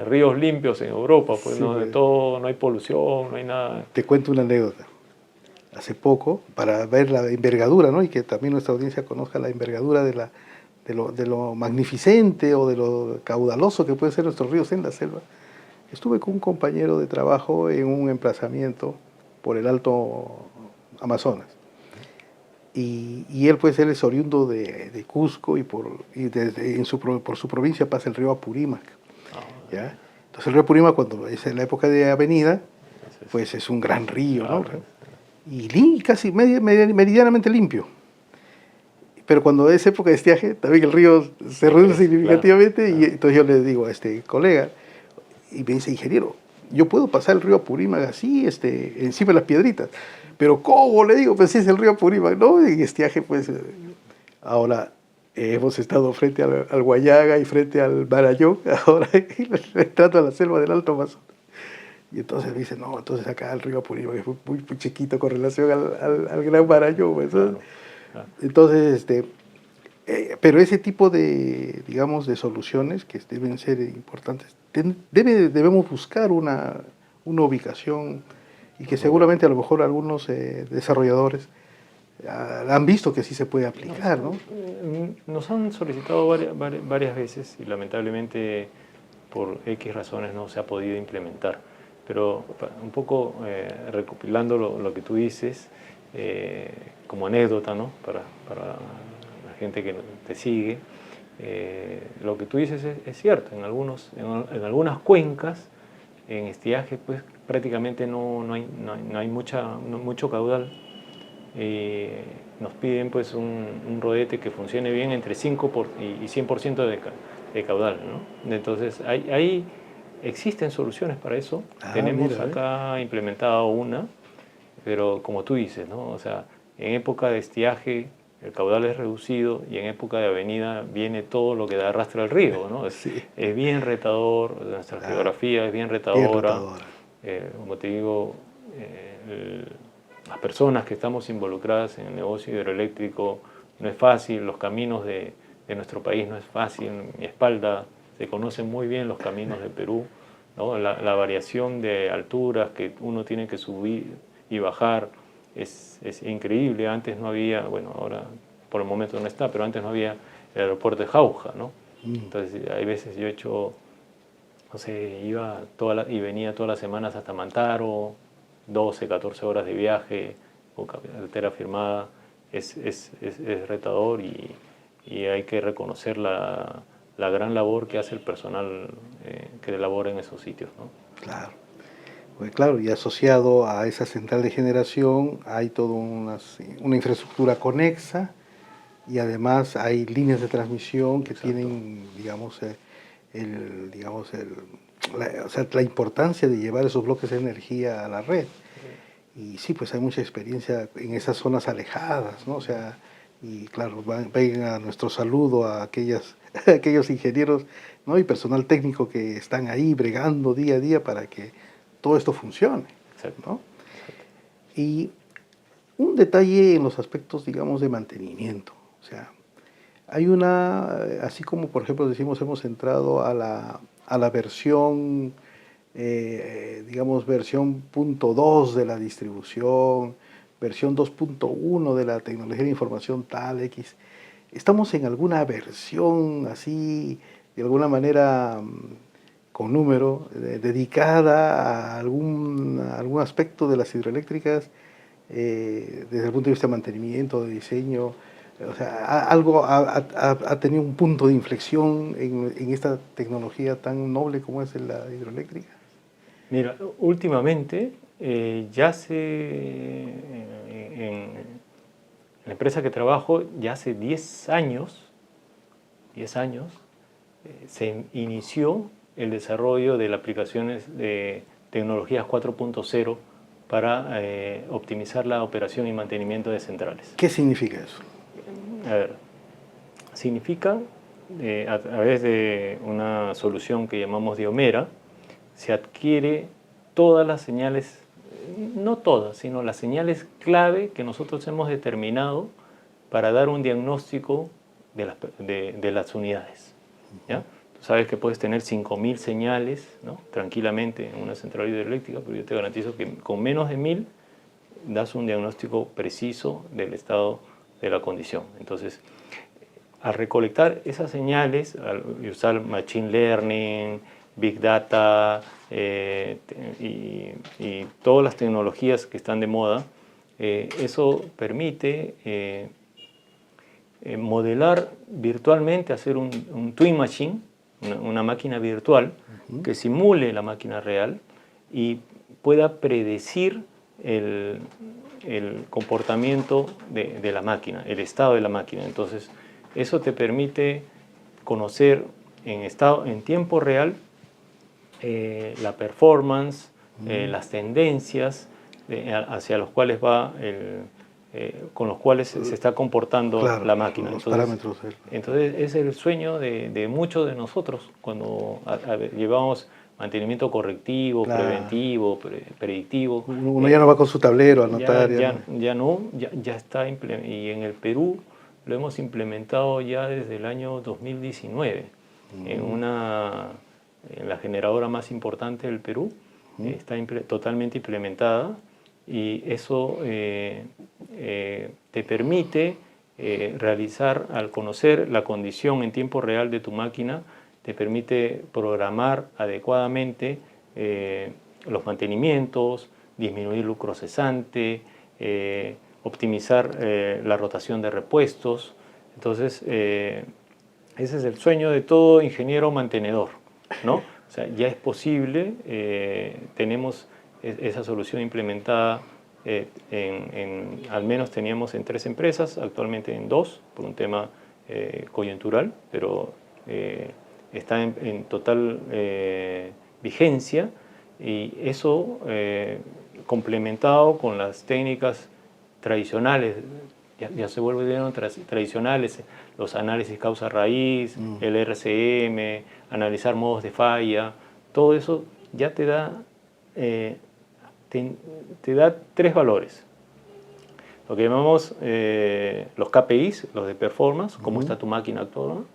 ríos limpios en Europa, pues, Sí, ¿no? De todo, no hay polución, no hay nada. Te cuento una anécdota. Hace poco, para ver la envergadura, ¿no? Y que también nuestra audiencia conozca la envergadura de lo magnificente o de lo caudaloso que pueden ser nuestros ríos en la selva. Estuve con un compañero de trabajo en un emplazamiento por el Alto Amazonas. Y él, pues, él es oriundo de Cusco y por su provincia pasa el río Apurímac. ¿Ya? Entonces el río Apurímac, cuando es en la época de avenida, pues es un gran río, ¿no? Y casi meridianamente limpio. Pero cuando es época de estiaje, también el río se reduce significativamente. Claro. Y entonces yo le digo a este colega, y me dice, ingeniero, yo puedo pasar el río Apurímac así, encima de las piedritas. Pero ¿cómo? Le digo, pues si es el río Apurímac, ¿no? En estiaje, pues. Ahora hemos estado frente al Guayaga y frente al Marañón, ahora entrando a la selva del Alto Amazonas. Y entonces dice, no, entonces acá el río Apurímac es muy chiquito con relación al Gran Marañón. Pues, claro. Entonces, pero ese tipo de, digamos, de soluciones que deben ser importantes, debemos buscar una ubicación y que seguramente a lo mejor algunos desarrolladores han visto que sí se puede aplicar, ¿no? Nos han solicitado varias veces y lamentablemente por X razones no se ha podido implementar. Pero un poco recopilando lo que tú dices, como anécdota, ¿no? Para la gente que te sigue, lo que tú dices es cierto. En algunas cuencas, en estiaje, pues prácticamente no hay mucho caudal. Nos piden pues un rodete que funcione bien entre 5 y 100% de caudal, ¿no? Entonces existen soluciones para eso. Tenemos Mira, acá implementada una, pero como tú dices, ¿no? O sea, en época de estiaje el caudal es reducido y en época de avenida viene todo lo que da arrastre al río, ¿no? sí, Es bien retador, nuestra geografía es bien bien retadora. retadora. Como te digo, las personas que estamos involucradas en el negocio hidroeléctrico no es fácil, los caminos de nuestro país no es fácil. En mi espalda se conocen muy bien los caminos de Perú, ¿no? La variación de alturas que uno tiene que subir y bajar es increíble. Antes no había, bueno, ahora por el momento no está, pero antes no había el aeropuerto de Jauja, ¿no? Entonces hay veces yo he hecho, no sé, iba y venía todas las semanas hasta Mantaro, 12, 14 horas de viaje, con carretera firmada. Es retador y hay que reconocer la gran labor que hace el personal que labora en esos sitios, ¿no? Claro. Pues claro, y asociado a esa central de generación hay toda una infraestructura conexa y además hay líneas de transmisión que Exacto. tienen, digamos, o sea, la importancia de llevar esos bloques de energía a la red. Y sí, pues hay mucha experiencia en esas zonas alejadas, ¿no? O sea, y claro, vengan a nuestro saludo a aquellos ingenieros, ¿no? Y personal técnico que están ahí bregando día a día para que todo esto funcione, Exacto. ¿no? Y un detalle en los aspectos, digamos, de mantenimiento. O sea, hay así como por ejemplo decimos, hemos entrado a la versión, digamos, versión .2 de la distribución, versión 2.1 de la tecnología de información tal X. ¿Estamos en alguna versión así, de alguna manera, con número, dedicada a algún aspecto de las hidroeléctricas, desde el punto de vista de mantenimiento, de diseño? O sea, algo ha tenido un punto de inflexión en esta tecnología tan noble como es la hidroeléctrica? Mira, últimamente en la empresa que trabajo, ya hace 10 años, se inició el desarrollo de las aplicaciones de tecnologías 4.0 para optimizar la operación y mantenimiento de centrales. ¿Qué significa eso? A ver, significa, a través de una solución que llamamos Diomera, se adquiere todas las señales, no todas, sino las señales clave que nosotros hemos determinado para dar un diagnóstico de las unidades, ¿ya? Tú sabes que puedes tener 5.000 señales, ¿no?, tranquilamente en una central hidroeléctrica, pero yo te garantizo que con menos de 1.000 das un diagnóstico preciso del estado de la condición. Entonces, al recolectar esas señales, al usar Machine Learning, Big Data y todas las tecnologías que están de moda, eso permite modelar virtualmente, hacer un Twin Machine, una máquina virtual que simule la máquina real y pueda predecir el comportamiento de la máquina, el estado de la máquina. Entonces, eso te permite conocer en tiempo real la performance, las tendencias hacia los cuales con los cuales se está comportando Claro, la máquina. los Entonces, parámetros. entonces es el sueño de muchos de nosotros cuando llevamos mantenimiento correctivo, Claro. preventivo, predictivo. Uno ya no va con su tablero a anotar. Ya está y en el Perú lo hemos implementado ya desde el año 2019 en la generadora más importante del Perú. Está totalmente implementada y eso te permite realizar, al conocer la condición en tiempo real de tu máquina, te permite programar adecuadamente los mantenimientos, disminuir lucro cesante, optimizar la rotación de repuestos. Entonces, Ese es el sueño de todo ingeniero mantenedor, ¿no? O sea, ya es posible, tenemos esa solución implementada al menos teníamos en 3 empresas, actualmente en 2, por un tema coyuntural, pero está en total vigencia, y eso complementado con las técnicas tradicionales, ya se vuelven tradicionales, los análisis causa-raíz, el RCM, analizar modos de falla, todo eso ya te da, te da 3 valores. Lo que llamamos los KPIs, los de performance, cómo está tu máquina actual, ¿no?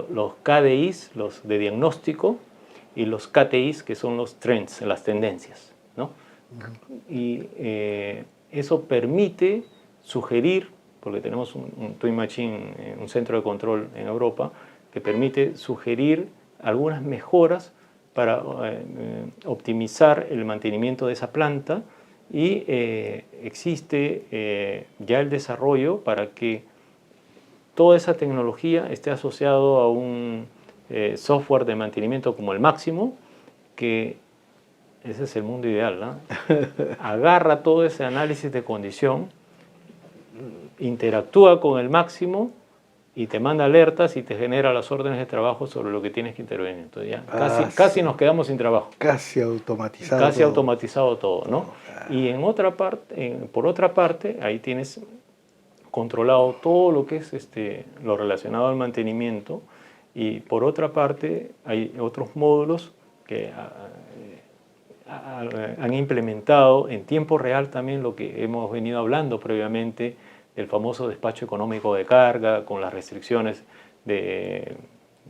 Los KDIs, los de diagnóstico, y los KTIs, que son los trends, las tendencias, ¿no? Y eso permite sugerir, porque tenemos un Twin Machine, un centro de control en Europa, que permite sugerir algunas mejoras para optimizar el mantenimiento de esa planta, y existe ya el desarrollo para que toda esa tecnología esté asociado a un software de mantenimiento como el Máximo, que ese es el mundo ideal, ¿no? Agarra todo ese análisis de condición, interactúa con el Máximo y te manda alertas y te genera las órdenes de trabajo sobre lo que tienes que intervenir. Entonces ya casi nos quedamos sin trabajo. Casi automatizado. Casi todo. Automatizado todo, ¿no? Y por otra parte, ahí tienes controlado todo lo que es lo relacionado al mantenimiento, y por otra parte hay otros módulos que han implementado en tiempo real también lo que hemos venido hablando previamente, el famoso despacho económico de carga, con las restricciones de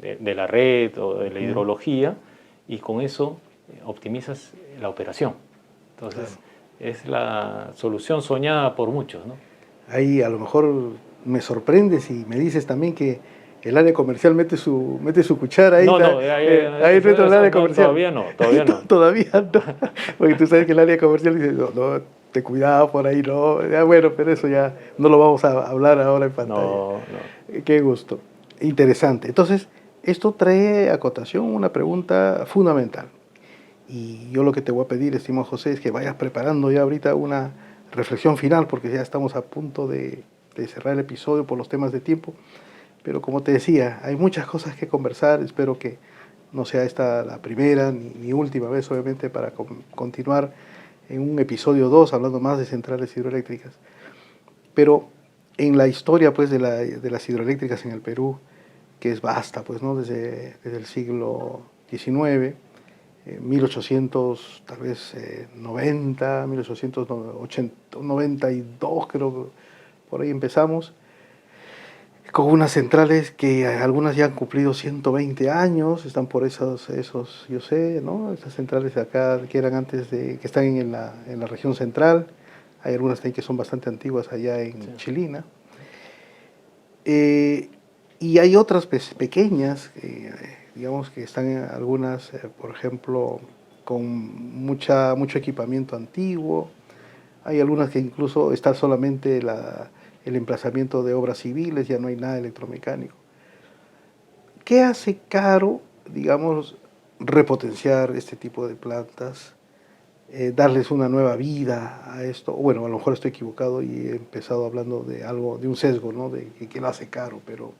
la red o de la hidrología, y con eso optimizas la operación. Entonces, es la solución soñada por muchos, ¿no? Ahí a lo mejor me sorprendes y me dices también que el área comercial mete su cuchara ahí. No, ahí dentro del área comercial. Todavía no. Todavía no. Porque tú sabes que el área comercial dice, no, te cuidado por ahí, no. Ya, bueno, pero eso ya no lo vamos a hablar ahora en pantalla. No. Qué gusto. Interesante. Entonces, esto trae a cotación una pregunta fundamental. Y yo lo que te voy a pedir, estimado José, es que vayas preparando ya ahorita una reflexión final, porque ya estamos a punto de cerrar el episodio por los temas de tiempo. Pero como te decía, hay muchas cosas que conversar. Espero que no sea esta la primera ni última vez, obviamente, para continuar en un episodio 2 hablando más de centrales hidroeléctricas. Pero en la historia, pues, de las hidroeléctricas en el Perú, que es vasta, pues, ¿no? Desde el siglo XIX, 1800, tal vez 90, 1892, creo, por ahí empezamos, con unas centrales que algunas ya han cumplido 120 años, están por esos yo sé, ¿no? Esas centrales de acá que eran antes que están en la región central. Hay algunas también que son bastante antiguas allá en Chilina. Y hay otras pequeñas, digamos que están algunas, por ejemplo, con mucho equipamiento antiguo. Hay algunas que incluso está solamente el emplazamiento de obras civiles, ya no hay nada electromecánico. ¿Qué hace caro, digamos, repotenciar este tipo de plantas, darles una nueva vida a esto? Bueno, a lo mejor estoy equivocado y he empezado hablando de algo, de un sesgo, ¿no? De que lo hace caro, pero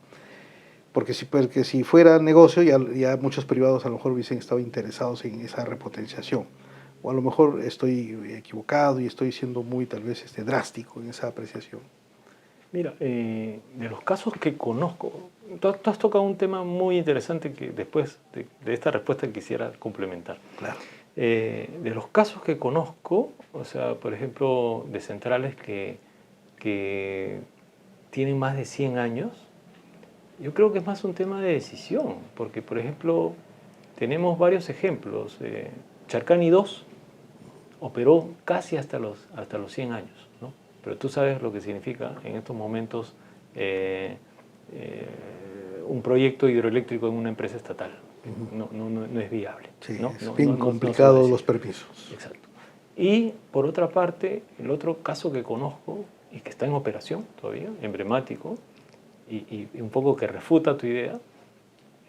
porque si fuera negocio ya muchos privados a lo mejor hubiesen estado interesados en esa repotenciación. O a lo mejor estoy equivocado y estoy siendo muy tal vez drástico en esa apreciación. Mira, de los casos que conozco, tú has tocado un tema muy interesante que después de esta respuesta quisiera complementar. Claro. De los casos que conozco, o sea, por ejemplo, de centrales que tienen más de 100 años, yo creo que es más un tema de decisión, porque, por ejemplo, tenemos varios ejemplos. Charcani 2 operó casi hasta los 100 años, ¿no? Pero tú sabes lo que significa en estos momentos un proyecto hidroeléctrico en una empresa estatal. No es viable. Sí, ¿no? es bien complicado los permisos. Exacto. Y por otra parte, el otro caso que conozco y que está en operación todavía, emblemático, y un poco que refuta tu idea,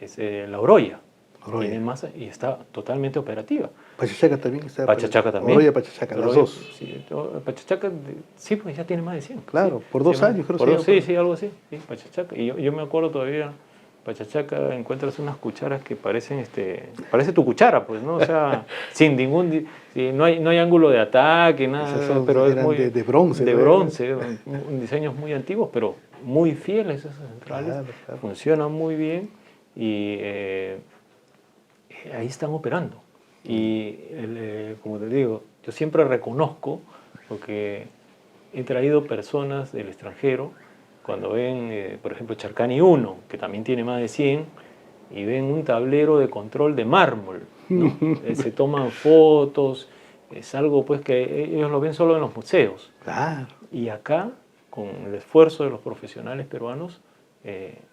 es La Oroya. Oroya. Tiene más y está totalmente operativa. Pachachaca también está. Pachachaca también. Oroya, Pachachaca, las dos. Sí, Pachachaca, sí, pues ya tiene más de 100. Claro, sí, por 2 sí, años creo que sí, sí, algo así. Sí, Pachachaca. Y yo me acuerdo todavía, Pachachaca encuentras unas cucharas que parecen, parece tu cuchara, pues, ¿no? O sea, sin ningún, no hay ángulo de ataque, nada, pero es muy... de bronce. De ¿no? bronce, diseños muy antiguos, pero muy fieles esas centrales, Claro. funcionan muy bien y ahí están operando. Y como te digo, yo siempre reconozco, porque he traído personas del extranjero, cuando ven, por ejemplo, Charcani 1, que también tiene más de 100, y ven un tablero de control de mármol, ¿no? Se toman fotos, es algo pues que ellos lo ven solo en los museos. Claro. Y acá, con el esfuerzo de los profesionales peruanos,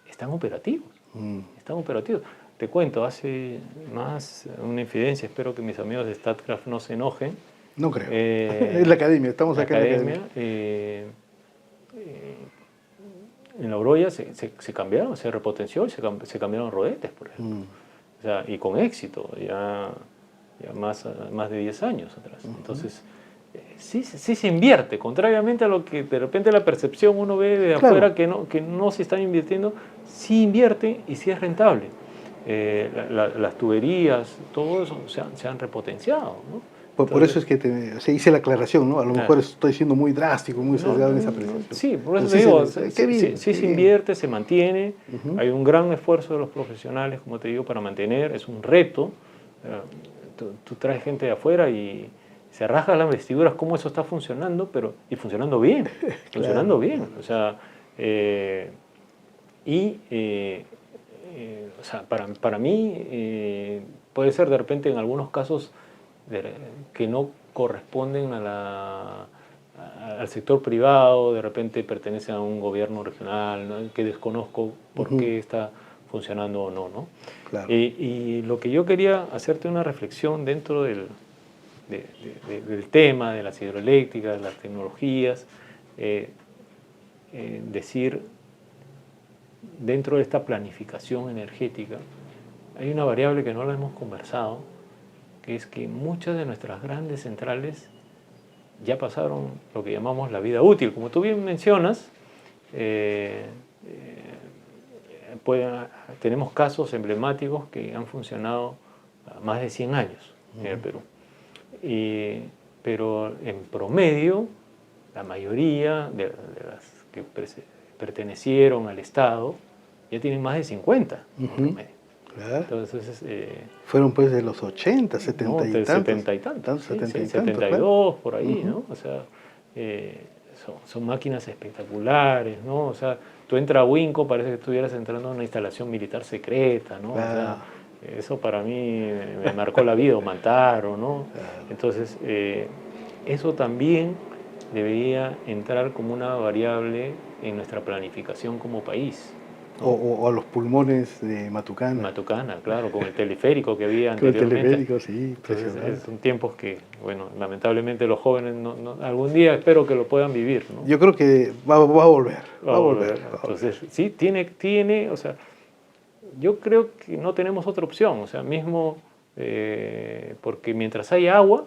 están operativos. Están operativos. Te cuento, hace más una infidencia, espero que mis amigos de StatCraft no se enojen. No creo. Es la academia, estamos acá en la academia. En La Oroya se cambiaron, se repotenció y se cambiaron rodetes, por ejemplo. O sea, y con éxito, ya más de 10 años atrás. Entonces, sí se invierte, contrariamente a lo que de repente la percepción uno ve de afuera que no se están invirtiendo, sí invierte y sí es rentable. Las tuberías, todo eso se han repotenciado, ¿no? Por eso es que se hice la aclaración, ¿no? A lo mejor estoy siendo muy drástico, muy sesgado en esa apreciación. Sí, por eso te digo, sí se invierte, se mantiene, hay un gran esfuerzo de los profesionales, como te digo, para mantener, es un reto. Tú traes gente de afuera y se rasga las vestiduras cómo eso está funcionando, y funcionando bien, funcionando bien. O sea, o sea, para mí puede ser de repente en algunos casos que no corresponden al sector privado, de repente pertenecen a un gobierno regional, ¿no? Que desconozco por qué está funcionando o no, ¿no? Claro. Y lo que yo quería hacerte una reflexión dentro del tema de las hidroeléctricas, de las tecnologías, decir, dentro de esta planificación energética, hay una variable que no la hemos conversado, que es que muchas de nuestras grandes centrales ya pasaron lo que llamamos la vida útil. Como tú bien mencionas, tenemos casos emblemáticos que han funcionado más de 100 años en el Perú. Pero en promedio, la mayoría de las que pertenecieron al Estado ya tienen más de 50 en promedio. Claro. Entonces, fueron pues de los 80, 70 y tantos. 70 y tantos, sí, 70 y tantos, 72, claro. por ahí, ¿no? O sea, son máquinas espectaculares, ¿no? O sea, tú entras a Winco, parece que estuvieras entrando a una instalación militar secreta, ¿no? Claro. O sea, eso para mí me marcó la vida, o Mantaro, ¿no? Claro. Entonces, eso también debería entrar como una variable en nuestra planificación como país. ¿no? O a los pulmones de Matucana. Matucana, claro, con el teleférico que había Con el anteriormente. teleférico, sí, Entonces, son tiempos que, bueno, lamentablemente los jóvenes algún día espero que lo puedan vivir, ¿no? Yo creo que va a volver. Va a volver. Entonces, sí, o sea, yo creo que no tenemos otra opción, o sea, mismo porque mientras hay agua,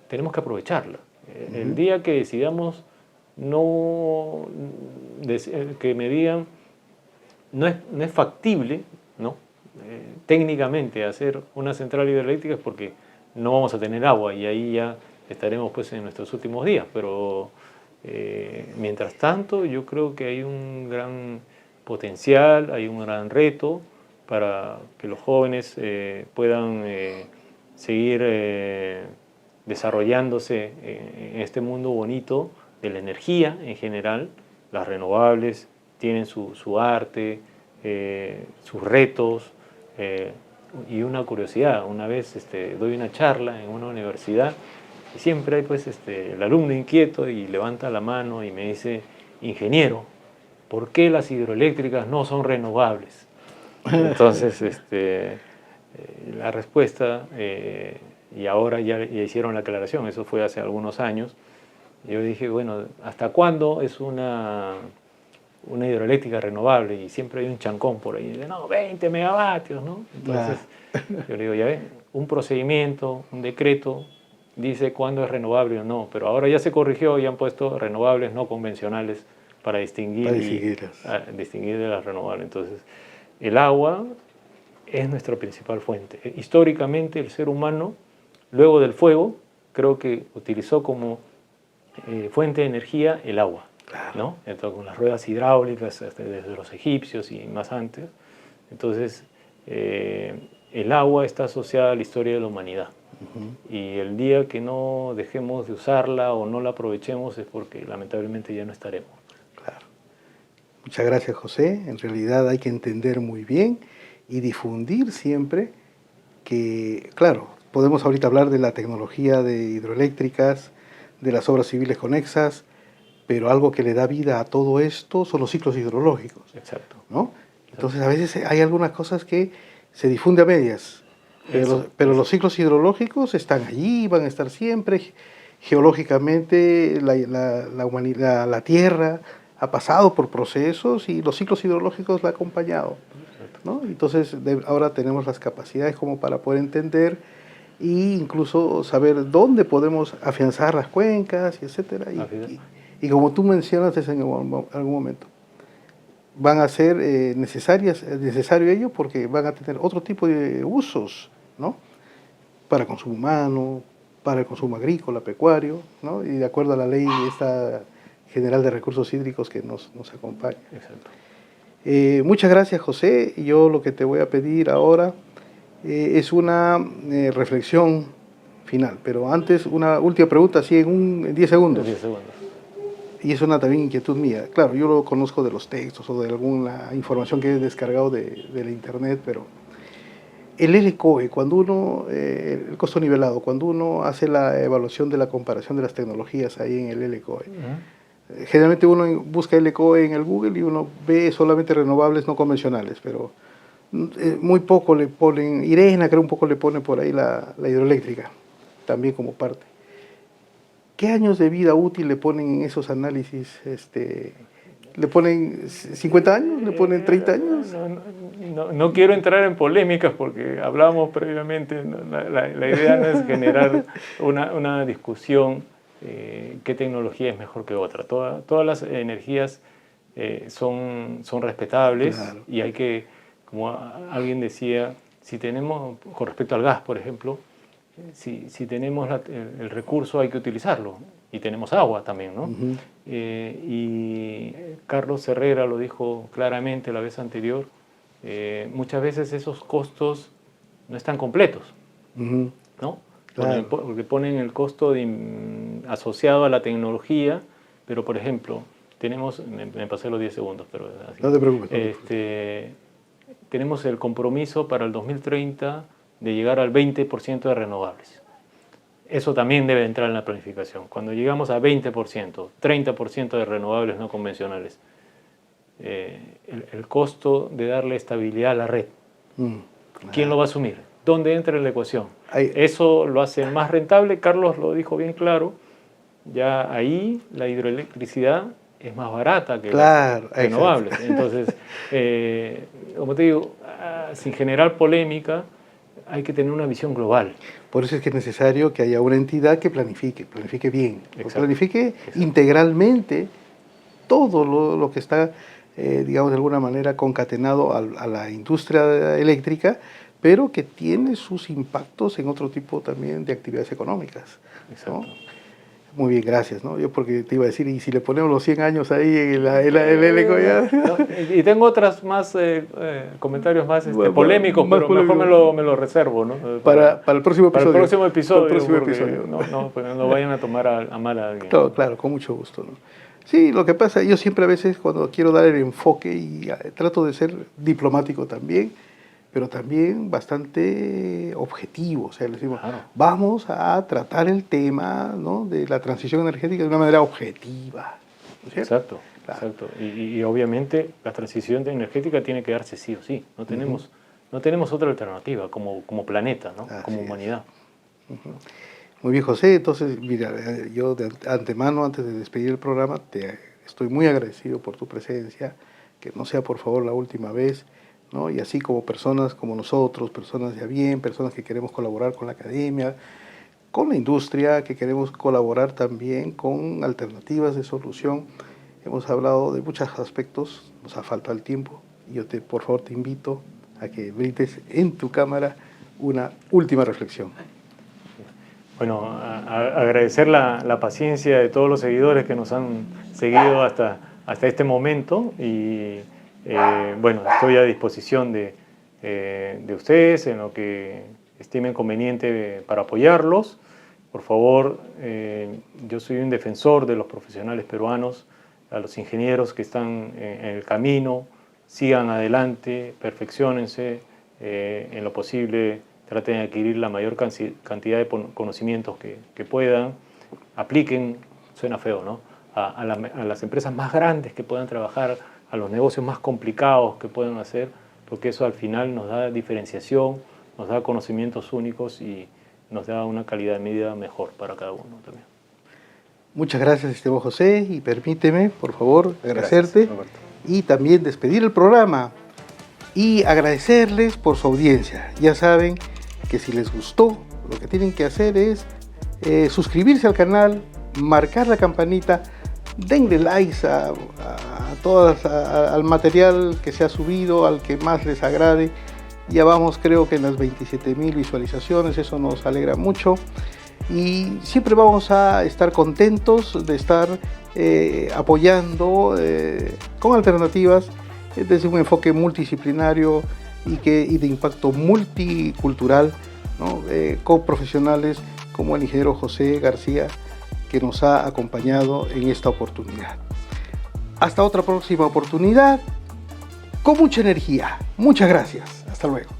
tenemos que aprovecharla. El día que decidamos que me digan no es factible, ¿no? Técnicamente hacer una central hidroeléctrica es porque no vamos a tener agua y ahí ya estaremos pues en nuestros últimos días, pero mientras tanto yo creo que hay un gran potencial, hay un gran reto para que los jóvenes puedan seguir desarrollándose en este mundo bonito de la energía en general. Las renovables tienen su arte, sus retos y una curiosidad. Una vez doy una charla en una universidad y siempre hay pues el alumno inquieto y levanta la mano y me dice: ingeniero, ¿por qué las hidroeléctricas no son renovables? Entonces la respuesta, y ahora ya hicieron la aclaración, eso fue hace algunos años, yo dije, bueno, ¿hasta cuándo es una una hidroeléctrica renovable y siempre hay un chancón por ahí, de no, 20 megavatios, ¿no? Entonces, yo le digo, ya ven, un procedimiento, un decreto, dice cuándo es renovable o no, pero ahora ya se corrigió y han puesto renovables no convencionales para distinguir, distinguir de las renovables. Entonces, el agua es nuestra principal fuente. Históricamente, el ser humano, luego del fuego, creo que utilizó como fuente de energía el agua, ¿no? Entonces, con las ruedas hidráulicas desde los egipcios y más antes. Entonces, el agua está asociada a la historia de la humanidad. Y el día que no dejemos de usarla o no la aprovechemos es porque lamentablemente ya no estaremos. Claro. Muchas gracias, José. En realidad hay que entender muy bien y difundir siempre que, claro, podemos ahorita hablar de la tecnología de hidroeléctricas, de las obras civiles conexas, pero algo que le da vida a todo esto son los ciclos hidrológicos. Exacto. ¿No? Entonces, a veces hay algunas cosas que se difunde a medias, pero los ciclos hidrológicos están allí, van a estar siempre. Geológicamente, la Tierra ha pasado por procesos y los ciclos hidrológicos la han acompañado, ¿no? Entonces, ahora tenemos las capacidades como para poder entender e incluso saber dónde podemos afianzar las cuencas, etcétera. Y como tú mencionaste en algún momento, van a ser necesario ello porque van a tener otro tipo de usos, ¿no? Para consumo humano, para el consumo agrícola, pecuario, ¿no? Y de acuerdo a la ley esta general de recursos hídricos que nos acompaña. Exacto. Muchas gracias, José. Yo lo que te voy a pedir ahora es una reflexión final, pero antes una última pregunta, así en 10 segundos. 10 segundos. Y es una también inquietud mía. Claro, yo lo conozco de los textos o de alguna información que he descargado de la internet, pero el LCOE, cuando uno, el costo nivelado, cuando uno hace la evaluación de la comparación de las tecnologías ahí en el LCOE, generalmente uno busca LCOE en el Google y uno ve solamente renovables no convencionales, pero muy poco le ponen, Irena creo un poco le pone por ahí la hidroeléctrica, también como parte. ¿Qué años de vida útil le ponen en esos análisis? ¿Le ponen 50 años? ¿Le ponen 30 años? No quiero entrar en polémicas porque hablábamos previamente, la idea no es generar una discusión qué tecnología es mejor que otra. Todas las energías son respetables, claro. Y hay que, como alguien decía, si tenemos, con respecto al gas, por ejemplo, si tenemos el recurso hay que utilizarlo, y tenemos agua también, ¿no? Y Carlos Herrera lo dijo claramente la vez anterior, muchas veces esos costos no están completos, ¿no? Claro. Porque ponen el costo asociado a la tecnología, pero por ejemplo, tenemos, me pasé los 10 segundos, pero así, no te preocupes. Tenemos el compromiso para el 2030 de llegar al 20% de renovables. Eso también debe entrar en la planificación. Cuando llegamos a 20%, 30% de renovables no convencionales, el costo de darle estabilidad a la red, ¿quién lo va a asumir? ¿Dónde entra en la ecuación? Eso lo hace más rentable. Carlos lo dijo bien claro, ya ahí la hidroelectricidad es más barata que las renovables. Entonces, como te digo, sin generar polémica, hay que tener una visión global. Por eso es que es necesario que haya una entidad que planifique bien, planifique integralmente todo lo que está, digamos, de alguna manera concatenado a la industria eléctrica, pero que tiene sus impactos en otro tipo también de actividades económicas, ¿no? Muy bien, gracias, ¿no? Yo porque te iba a decir, y si le ponemos los 100 años ahí en el ELECO ya... Y tengo otras más comentarios más polémicos, pero mejor me lo reservo, ¿no? Para el próximo episodio. Para el próximo episodio. No vayan a tomar a mal a alguien. Claro, con mucho gusto, ¿no? Sí, lo que pasa, yo siempre a veces cuando quiero dar el enfoque y trato de ser diplomático también, pero también bastante objetivo. O sea, le decimos, vamos a tratar el tema, ¿no?, de la transición energética de una manera objetiva, ¿no es cierto? Exacto, claro. Exacto. Y obviamente la transición energética tiene que darse sí o sí. No tenemos otra alternativa como planeta, ¿no? Como humanidad. Muy bien, José. Entonces, mira, yo de antemano, antes de despedir el programa, te Estoy muy agradecido por tu presencia, que no sea por favor la última vez, ¿no? Y así como personas como nosotros, personas de a bien, personas que queremos colaborar con la academia, con la industria, que queremos colaborar también con alternativas de solución. Hemos hablado de muchos aspectos, nos ha faltado el tiempo, y yo por favor te invito a que brindes en tu cámara una última reflexión. Bueno, agradecer la paciencia de todos los seguidores que nos han seguido hasta este momento y bueno, estoy a disposición de ustedes en lo que estimen conveniente para apoyarlos. Por favor, yo soy un defensor de los profesionales peruanos, a los ingenieros que están en el camino, sigan adelante, perfecciónense, en lo posible traten de adquirir la mayor cantidad de conocimientos que puedan, apliquen, suena feo, ¿no? A las empresas más grandes que puedan trabajar, a los negocios más complicados que puedan hacer, porque eso al final nos da diferenciación, nos da conocimientos únicos y nos da una calidad de vida mejor para cada uno también. Muchas gracias, estimado José, y permíteme, por favor, agradecerte Gracias, y también despedir el programa y agradecerles por su audiencia. Ya saben que si les gustó, lo que tienen que hacer es suscribirse al canal, marcar la campanita, denle likes al material que se ha subido, al que más les agrade. Ya vamos, creo que en las 27.000 visualizaciones, eso nos alegra mucho. Y siempre vamos a estar contentos de estar apoyando con alternativas desde un enfoque multidisciplinario y de impacto multicultural, ¿no? Con profesionales como el ingeniero José García, que nos ha acompañado en esta oportunidad. Hasta otra próxima oportunidad, con mucha energía. Muchas gracias. Hasta luego.